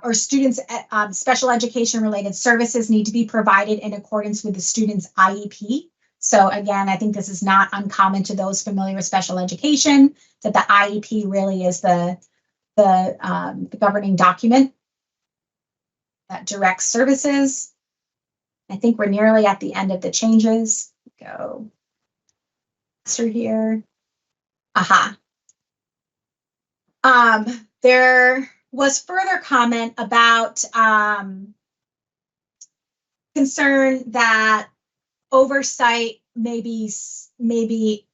or students special education related services need to be provided in accordance with the student's IEP. So again, I think this is not uncommon to those familiar with special education, that the IEP really is the governing document that directs services. I think we're nearly at the end of the changes. Go through here. Aha. There was further comment about concern that oversight may be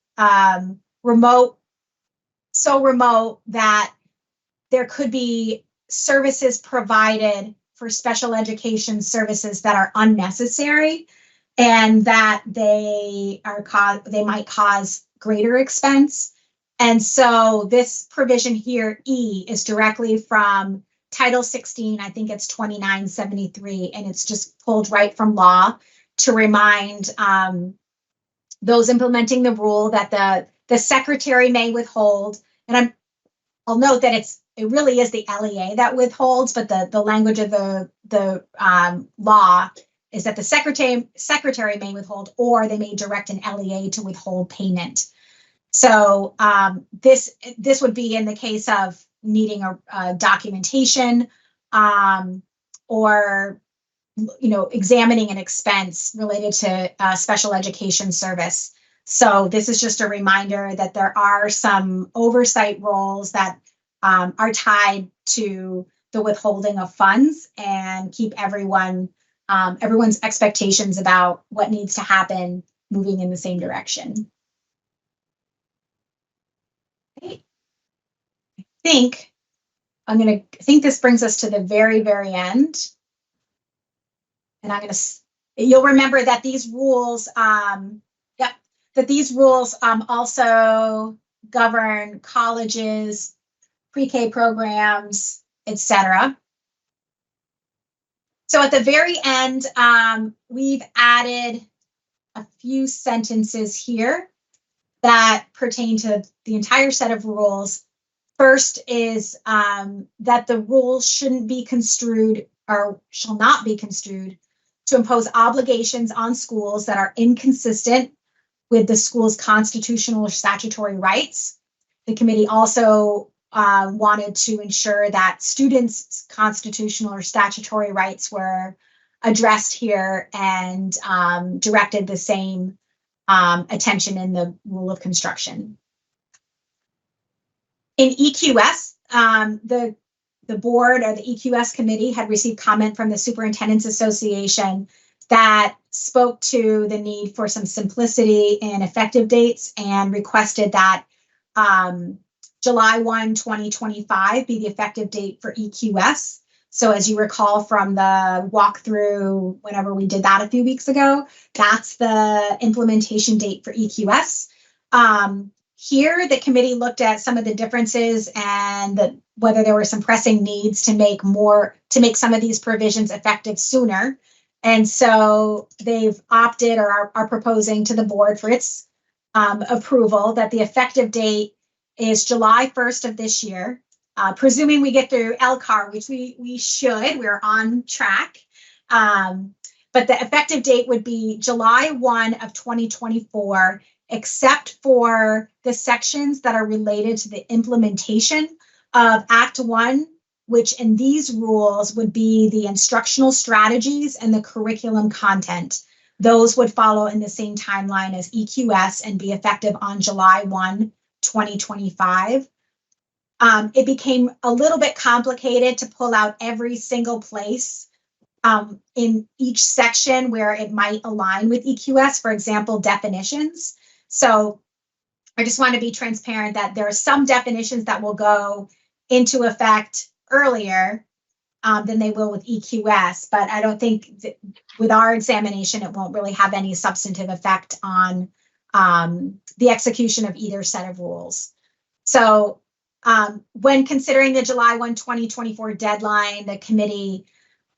remote, so remote that there could be services provided for special education services that are unnecessary, and that they might cause greater expense. And so this provision here, E, is directly from Title 16, I think it's 2973, and it's just pulled right from law to remind those implementing the rule that the secretary may withhold. And I'll note that it really is the LEA that withholds, but the language of the law is that the secretary may withhold, or they may direct an LEA to withhold payment. So this would be in the case of needing a documentation, or, examining an expense related to special education service. So this is just a reminder that there are some oversight roles that are tied to the withholding of funds, and keep everyone's expectations about what needs to happen moving in the same direction. Okay. I think this brings us to the very, very end. And you'll remember that these rules, also govern colleges, pre-K programs, etc. So at the very end, we've added a few sentences here that pertain to the entire set of rules. First is that the rules shouldn't be construed, or shall not be construed, to impose obligations on schools that are inconsistent with the school's constitutional or statutory rights. The committee also wanted to ensure that students' constitutional or statutory rights were addressed here, and directed the same attention in the rule of construction. In EQS, the board, or the EQS committee, had received comment from the Superintendent's Association that spoke to the need for some simplicity in effective dates, and requested that July 1, 2025 be the effective date for EQS. So as you recall from the walkthrough, whenever we did that a few weeks ago, that's the implementation date for EQS. Here, the committee looked at some of the differences, and whether there were some pressing needs to make some of these provisions effective sooner. And so they've opted, or are proposing to the board for its approval, that the effective date is July 1st of this year, presuming we get through LCAR, which we should. We're on track. But the effective date would be July 1 of 2024, except for the sections that are related to the implementation of Act 1, which in these rules would be the instructional strategies and the curriculum content. Those would follow in the same timeline as EQS and be effective on July 1, 2025. It became a little bit complicated to pull out every single place in each section where it might align with EQS, for example, definitions. So I just want to be transparent that there are some definitions that will go into effect earlier than they will with EQS, but I don't think that with our examination, it won't really have any substantive effect on the execution of either set of rules. So when considering the July 1, 2024 deadline, the committee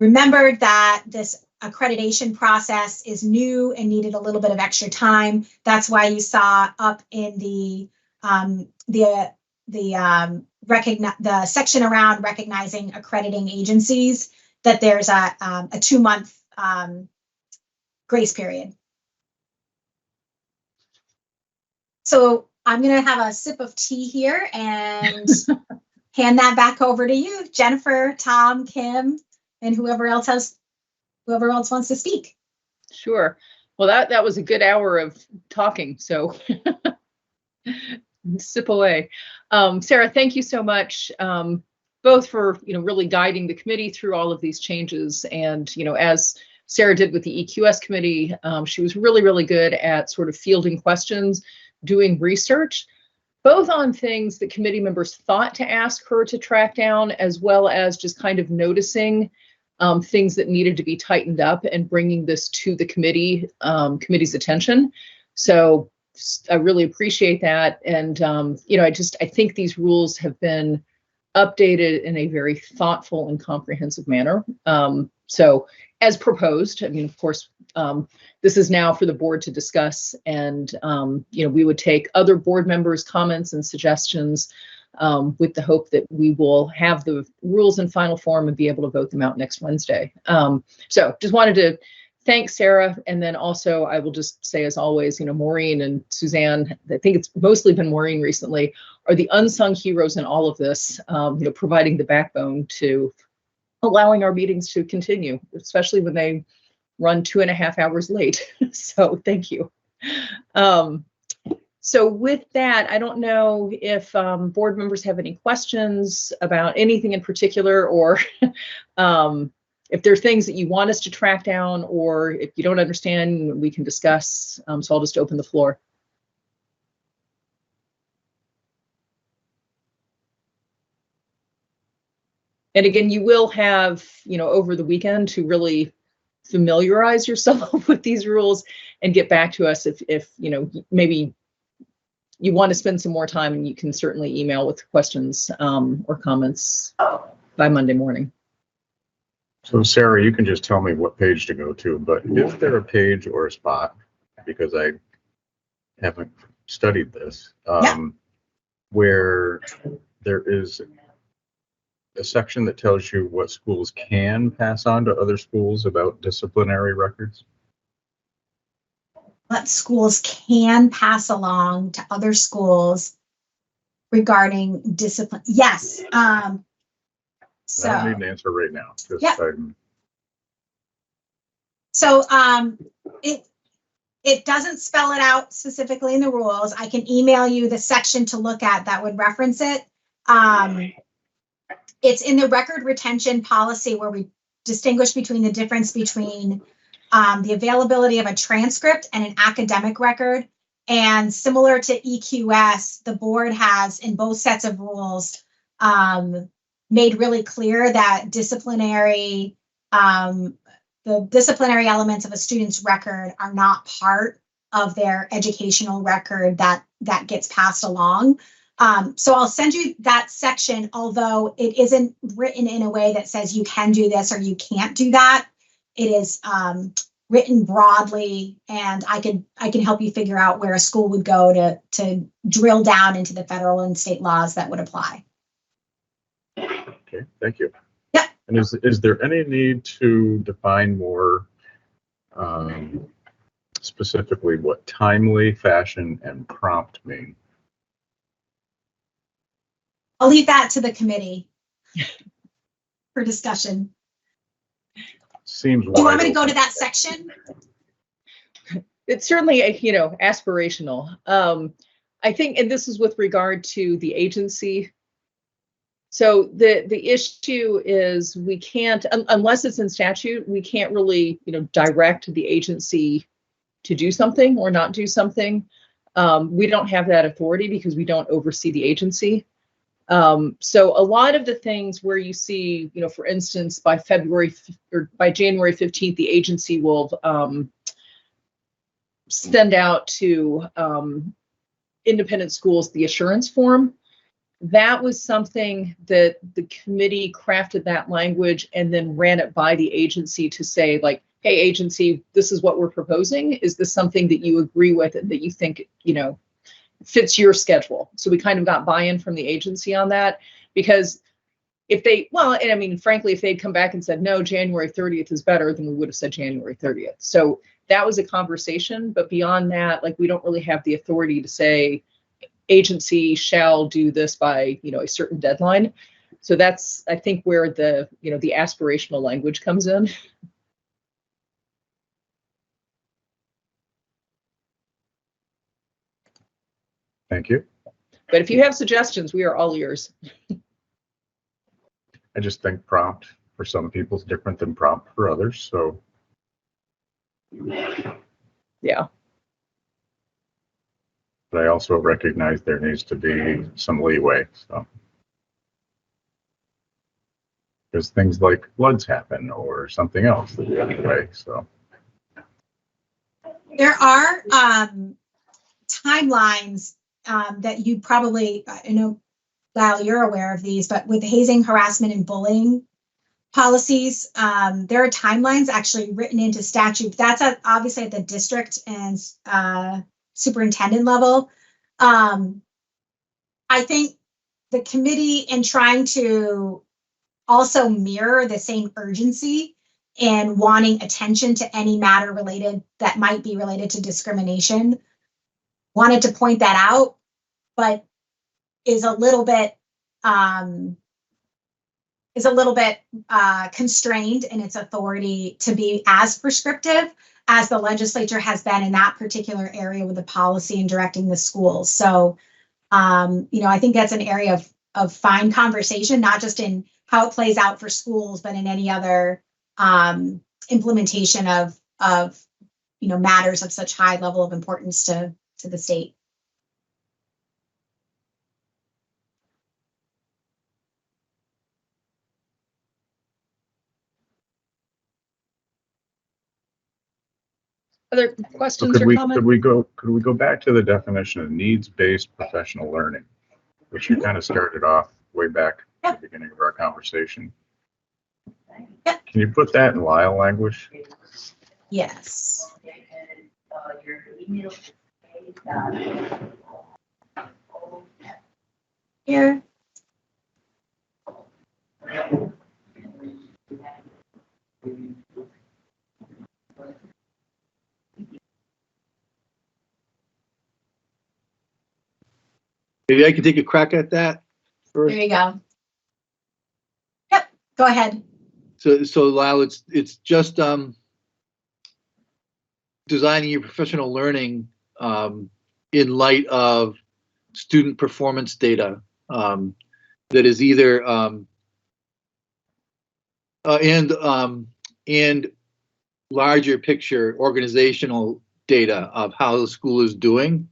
remembered that this accreditation process is new and needed a little bit of extra time. That's why you saw up in the section around recognizing accrediting agencies that there's a 2-month grace period. So I'm going to have a sip of tea here and hand that back over to you, Jennifer, Tom, Kim, and whoever else wants to speak. Sure. Well, that was a good hour of talking, so sip away. Sarah, thank you so much, both for really guiding the committee through all of these changes, and as Sarah did with the EQS committee, she was really, really good at sort of fielding questions, doing research, both on things that committee members thought to ask her to track down, as well as just kind of noticing things that needed to be tightened up and bringing this to the committee's attention. So I really appreciate that. And, I think these rules have been updated in a very thoughtful and comprehensive manner. So as proposed, I mean, of course, this is now for the board to discuss, and, we would take other board members' comments and suggestions with the hope that we will have the rules in final form and be able to vote them out next Wednesday. So just wanted to thanks, Sarah. And then also I will just say, as always, Maureen and Suzanne, I think it's mostly been Maureen recently, are the unsung heroes in all of this, providing the backbone to allowing our meetings to continue, especially when they run 2.5 hours late. So thank you. So with that, I don't know if board members have any questions about anything in particular, or if there are things that you want us to track down, or if you don't understand, we can discuss. So I'll just open the floor. And again, you will have, over the weekend to really familiarize yourself with these rules and get back to us if maybe you want to spend some more time, and you can certainly email with questions or comments by Monday morning. So Sarah, you can just tell me what page to go to, but is there a page or a spot, because I haven't studied this, where there is a section that tells you what schools can pass on to other schools about disciplinary records? What schools can pass along to other schools regarding discipline? Yes. So I don't need an answer right now. Just Yeah. So it doesn't spell it out specifically in the rules. I can email you the section to look at that would reference it. It's in the record retention policy, where we distinguish between the difference between the availability of a transcript and an academic record. And similar to EQS, the board has, in both sets of rules, made really clear that the disciplinary elements of a student's record are not part of their educational record that gets passed along. So I'll send you that section, although it isn't written in a way that says you can do this or you can't do that. It is written broadly, and I can help you figure out where a school would go to drill down into the federal and state laws that would apply. Okay, thank you. Yeah. And is there any need to define more specifically what timely, fashion, and prompt mean? I'll leave that to the committee for discussion. Seems Do you want me to wide go to open. that section? It's certainly, aspirational. I think, and this is with regard to the agency. So the issue is, we can't, unless it's in statute, we can't really, direct the agency to do something or not do something. We don't have that authority because we don't oversee the agency. So a lot of the things where you see, for instance, by January 15th, the agency will send out to independent schools the assurance form. That was something that the committee crafted that language and then ran it by the agency to say, like, hey, agency, this is what we're proposing. Is this something that you agree with and that you think, fits your schedule? So we kind of got buy-in from the agency on that, because frankly, if they'd come back and said, no, January 30th is better, then we would have said January 30th. So that was a conversation. But beyond that, we don't really have the authority to say agency shall do this by, a certain deadline. So that's, I think, where the aspirational language comes in. Thank you. But if you have suggestions, we are all ears. I just think prompt for some people is different than prompt for others. So Yeah. But I also recognize there needs to be some leeway. So because things like floods happen or something else that you have to weigh. So There are timelines that you probably, I know, Lyle, you're aware of these, but with hazing, harassment, and bullying policies, there are timelines actually written into statute. That's obviously at the district and superintendent level. I think the committee, in trying to also mirror the same urgency, in wanting attention to any matter that might be related to discrimination. Wanted to point that out, but is a little bit constrained in its authority to be as prescriptive as the legislature has been in that particular area with the policy and directing the schools. So, I think that's an area of fine conversation, not just in how it plays out for schools, but in any other implementation of matters of such high level of importance to the state. Other So questions could or we, comments? could we go back to the definition of needs-based professional learning, which you kind of started off way back at the beginning of our conversation? Yep. Can you put that in Lyle language? Yes. Here. Maybe I can take a crack at that There first. you go. Yep, go ahead. So Lyle, it's just designing your professional learning in light of student performance data that is either and larger picture organizational data of how the school is doing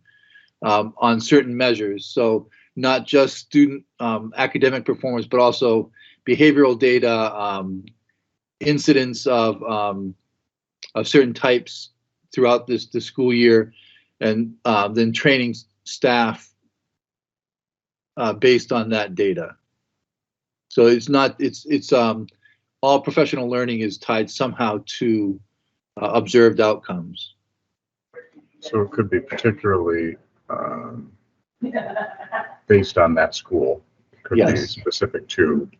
on certain measures. So not just student academic performance, but also behavioral data, incidents of certain types throughout the school year, and then training staff based on that data. So it's all professional learning is tied somehow to observed outcomes. So it could be particularly based on that school. It could be Yes. specific to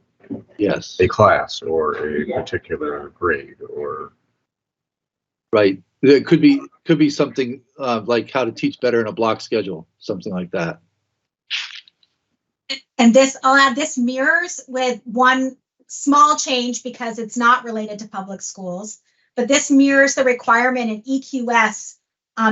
Yes. a class or a particular grade or. Right. It could be something like how to teach better in a block schedule, something like that. And I'll add, this mirrors with one small change because it's not related to public schools, but this mirrors the requirement in EQS.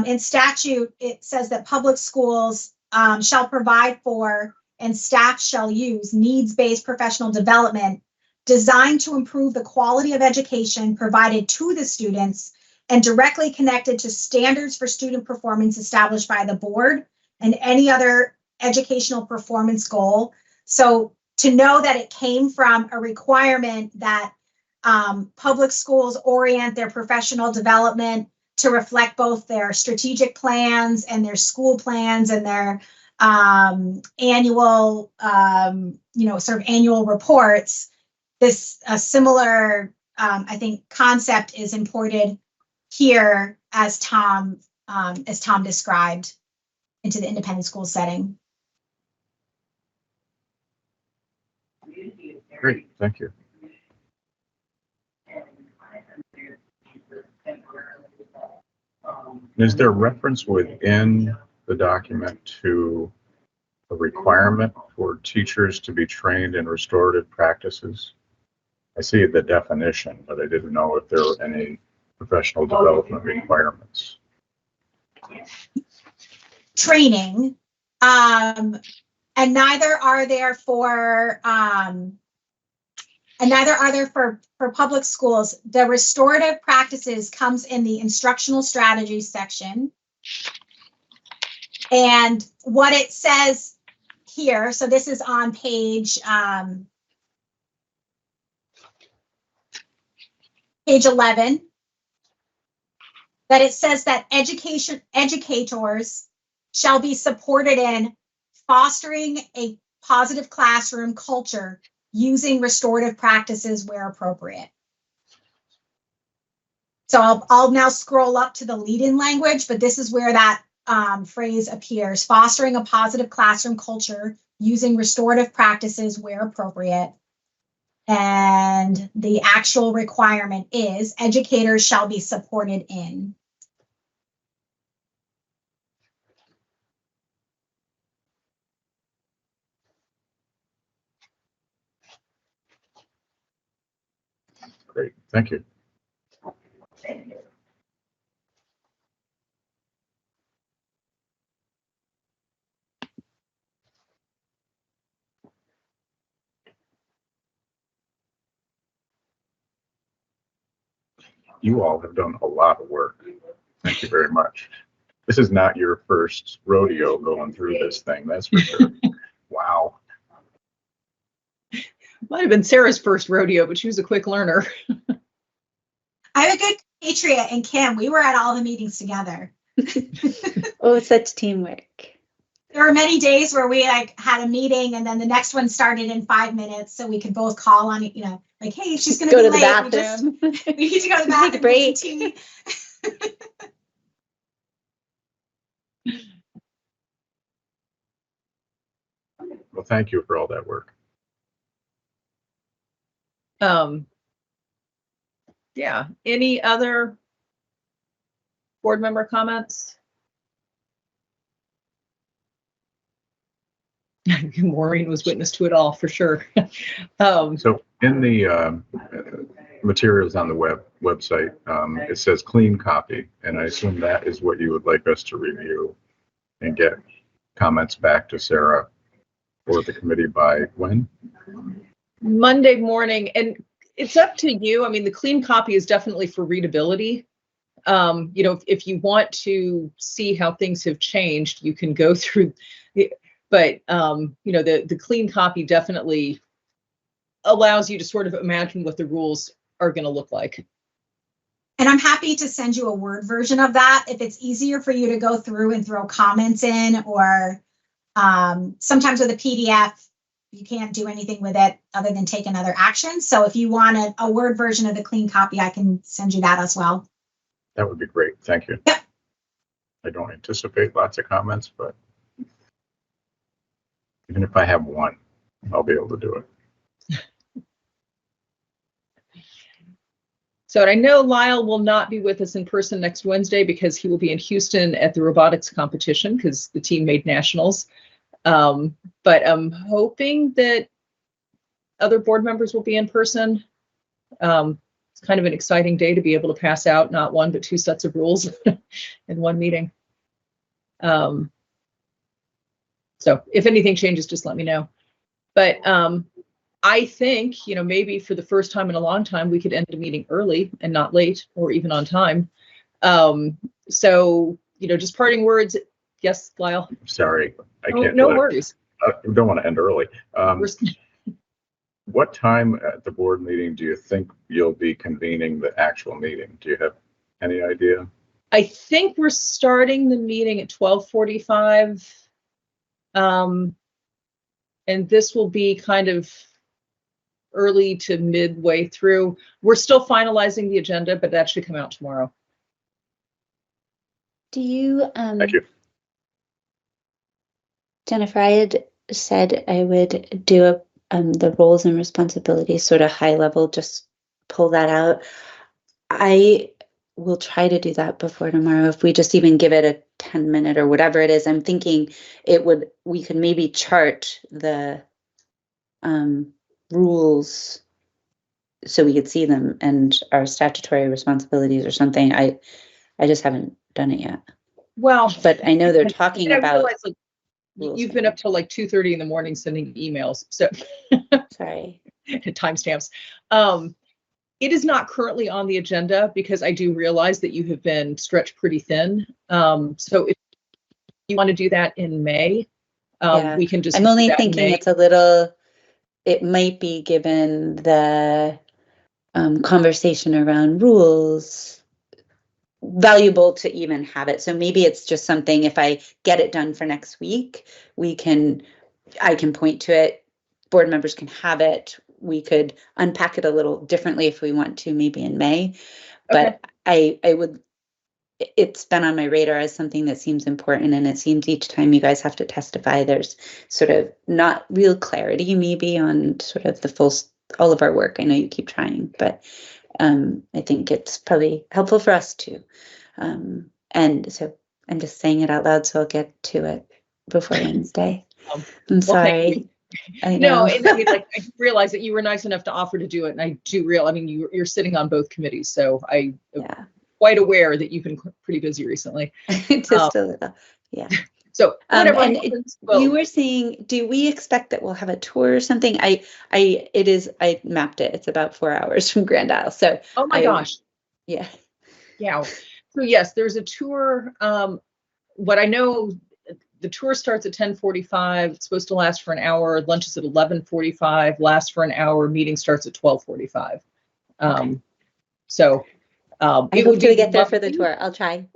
In statute, it says that public schools shall provide for and staff shall use needs-based professional development designed to improve the quality of education provided to the students and directly connected to standards for student performance established by the board and any other educational performance goal. So to know that it came from a requirement that public schools orient their professional development to reflect both their strategic plans and their school plans and their annual, sort of annual reports. This similar, I think, concept is imported here as Tom described into the independent school setting. Great, thank you. Is there reference within the document to a requirement for teachers to be trained in restorative practices? I see the definition, but I didn't know if there were any professional development requirements. Training, and neither are there for public schools. The restorative practices comes in the instructional strategies section. And what it says here, so this is on page 11, that it says that educators shall be supported in fostering a positive classroom culture using restorative practices where appropriate. So I'll now scroll up to the lead-in language, but this is where that phrase appears: fostering a positive classroom culture using restorative practices where appropriate. And the actual requirement is educators shall be supported in. Great, thank you. You all have done a lot of work. Thank you very much. This is not your first rodeo going through this thing, that's for sure. Wow. Might have been Sarah's first rodeo, but she was a quick learner. I have a good patriot and Kim. We were at all the meetings together. Oh, such teamwork. There were many days where we like had a meeting and then the next one started in 5 minutes, so we could both call on it, you know, like, hey, she's gonna Go be to the late. bathroom. We need to go to the Take a bathroom. break. Tea. Well, thank you for all that work. Yeah, any other board member comments? Maureen was witness to it all for sure. So in the materials on the website, it says clean copy, and I assume that is what you would like us to review and get comments back to Sarah or the committee by when? Monday morning, and it's up to you. I mean, the clean copy is definitely for readability. You know, if you want to see how things have changed, you can go through the, but you know, the clean copy definitely allows you to sort of imagine what the rules are going to look like. And I'm happy to send you a Word version of that if it's easier for you to go through and throw comments in, or sometimes with a PDF, you can't do anything with it other than take another action. So if you want a Word version of the clean copy, I can send you that as well. That would be great. Thank you. Yep. I don't anticipate lots of comments, but even if I have one, I'll be able to do it. So I know Lyle will not be with us in person next Wednesday because he will be in Houston at the robotics competition because the team made nationals. But I'm hoping that other board members will be in person. It's kind of an exciting day to be able to pass out not one, but two sets of rules in one meeting. So if anything changes, just let me know. But I think, you know, maybe for the first time in a long time, we could end a meeting early and not late or even on time. So, you know, just parting words. Yes, Lyle? Sorry, I can't. No worries. We don't want to end early. What time at the board meeting do you think you'll be convening the actual meeting? Do you have any idea? I think we're starting the meeting at 12:45. And this will be kind of early to midway through. We're still finalizing the agenda, but that should come out tomorrow. Do you, Thank you. Jennifer, I had said I would do the roles and responsibilities sort of high level, just pull that out. I will try to do that before tomorrow. If we just even give it a 10-minute or whatever it is, I'm thinking we could maybe chart the rules so we could see them and our statutory responsibilities or something. I just haven't done it yet. Well, but I know they're talking about. Realize, like, you've been up till like 2:30 in the morning sending emails. So sorry. Timestamps. It is not currently on the agenda because I do realize that you have been stretched pretty thin. So if you want to do that in May, we can just. I'm only thinking it's a little. It might be given the conversation around rules valuable to even have it. So maybe it's just something, if I get it done for next week, I can point to it, board members can have it. We could unpack it a little differently if we want to, maybe in May. But I would, it's been on my radar as something that seems important, and it seems each time you guys have to testify, there's sort of not real clarity maybe on sort of the full all of our work. I know you keep trying, but I think it's probably helpful for us too. And so I'm just saying it out loud, so I'll get to it before Wednesday. I'm well, thank sorry. I No, know. and I mean, like, I realize that you were nice enough to offer to do it, and I do I mean, you're sitting on both committees, so I am Yeah, quite aware that you've been pretty busy recently. just a little. Yeah. So whatever And happens, you were saying, do we expect that we'll have a tour or something? I mapped it. It's about 4 hours from Grand Isle. So, oh my gosh, yeah. yeah. So yes, there's a tour. What I know, the tour starts at 10:45. It's supposed to last for an hour. Lunch is at 11:45. Lasts for an hour. Meeting starts at 12:45. Okay. So I it hope would to be get there for the lovely. tour. I'll try.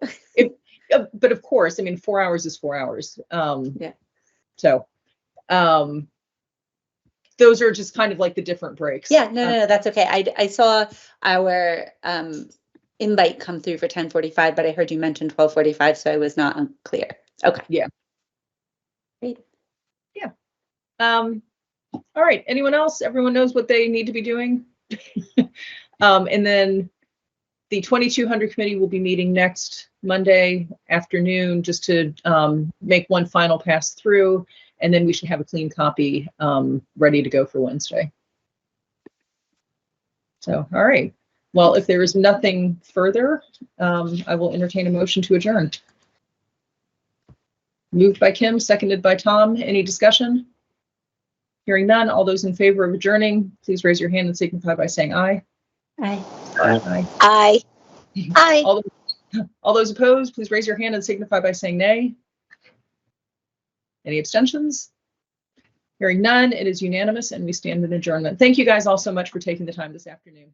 But of course, I mean, 4 hours is 4 hours. Yeah. So those are just kind of like the different breaks. Yeah, no, that's okay. I saw our invite come through for 10:45, but I heard you mention 12:45, so I was not unclear. Okay. Yeah. Great. Yeah. All right. Anyone else? Everyone knows what they need to be doing. And then the 2200 committee will be meeting next Monday afternoon just to make one final pass through, and then we should have a clean copy ready to go for Wednesday. So, all right. Well, if there is nothing further, I will entertain a motion to adjourn. Moved by Kim, seconded by Tom. Any discussion? Hearing none. All those in favor of adjourning, please raise your hand and signify by saying aye. Aye. Aye. Aye. Aye. All those opposed, please raise your hand and signify by saying nay. Any abstentions? Hearing none, it is unanimous and we stand in adjournment. Thank you guys all so much for taking the time this afternoon.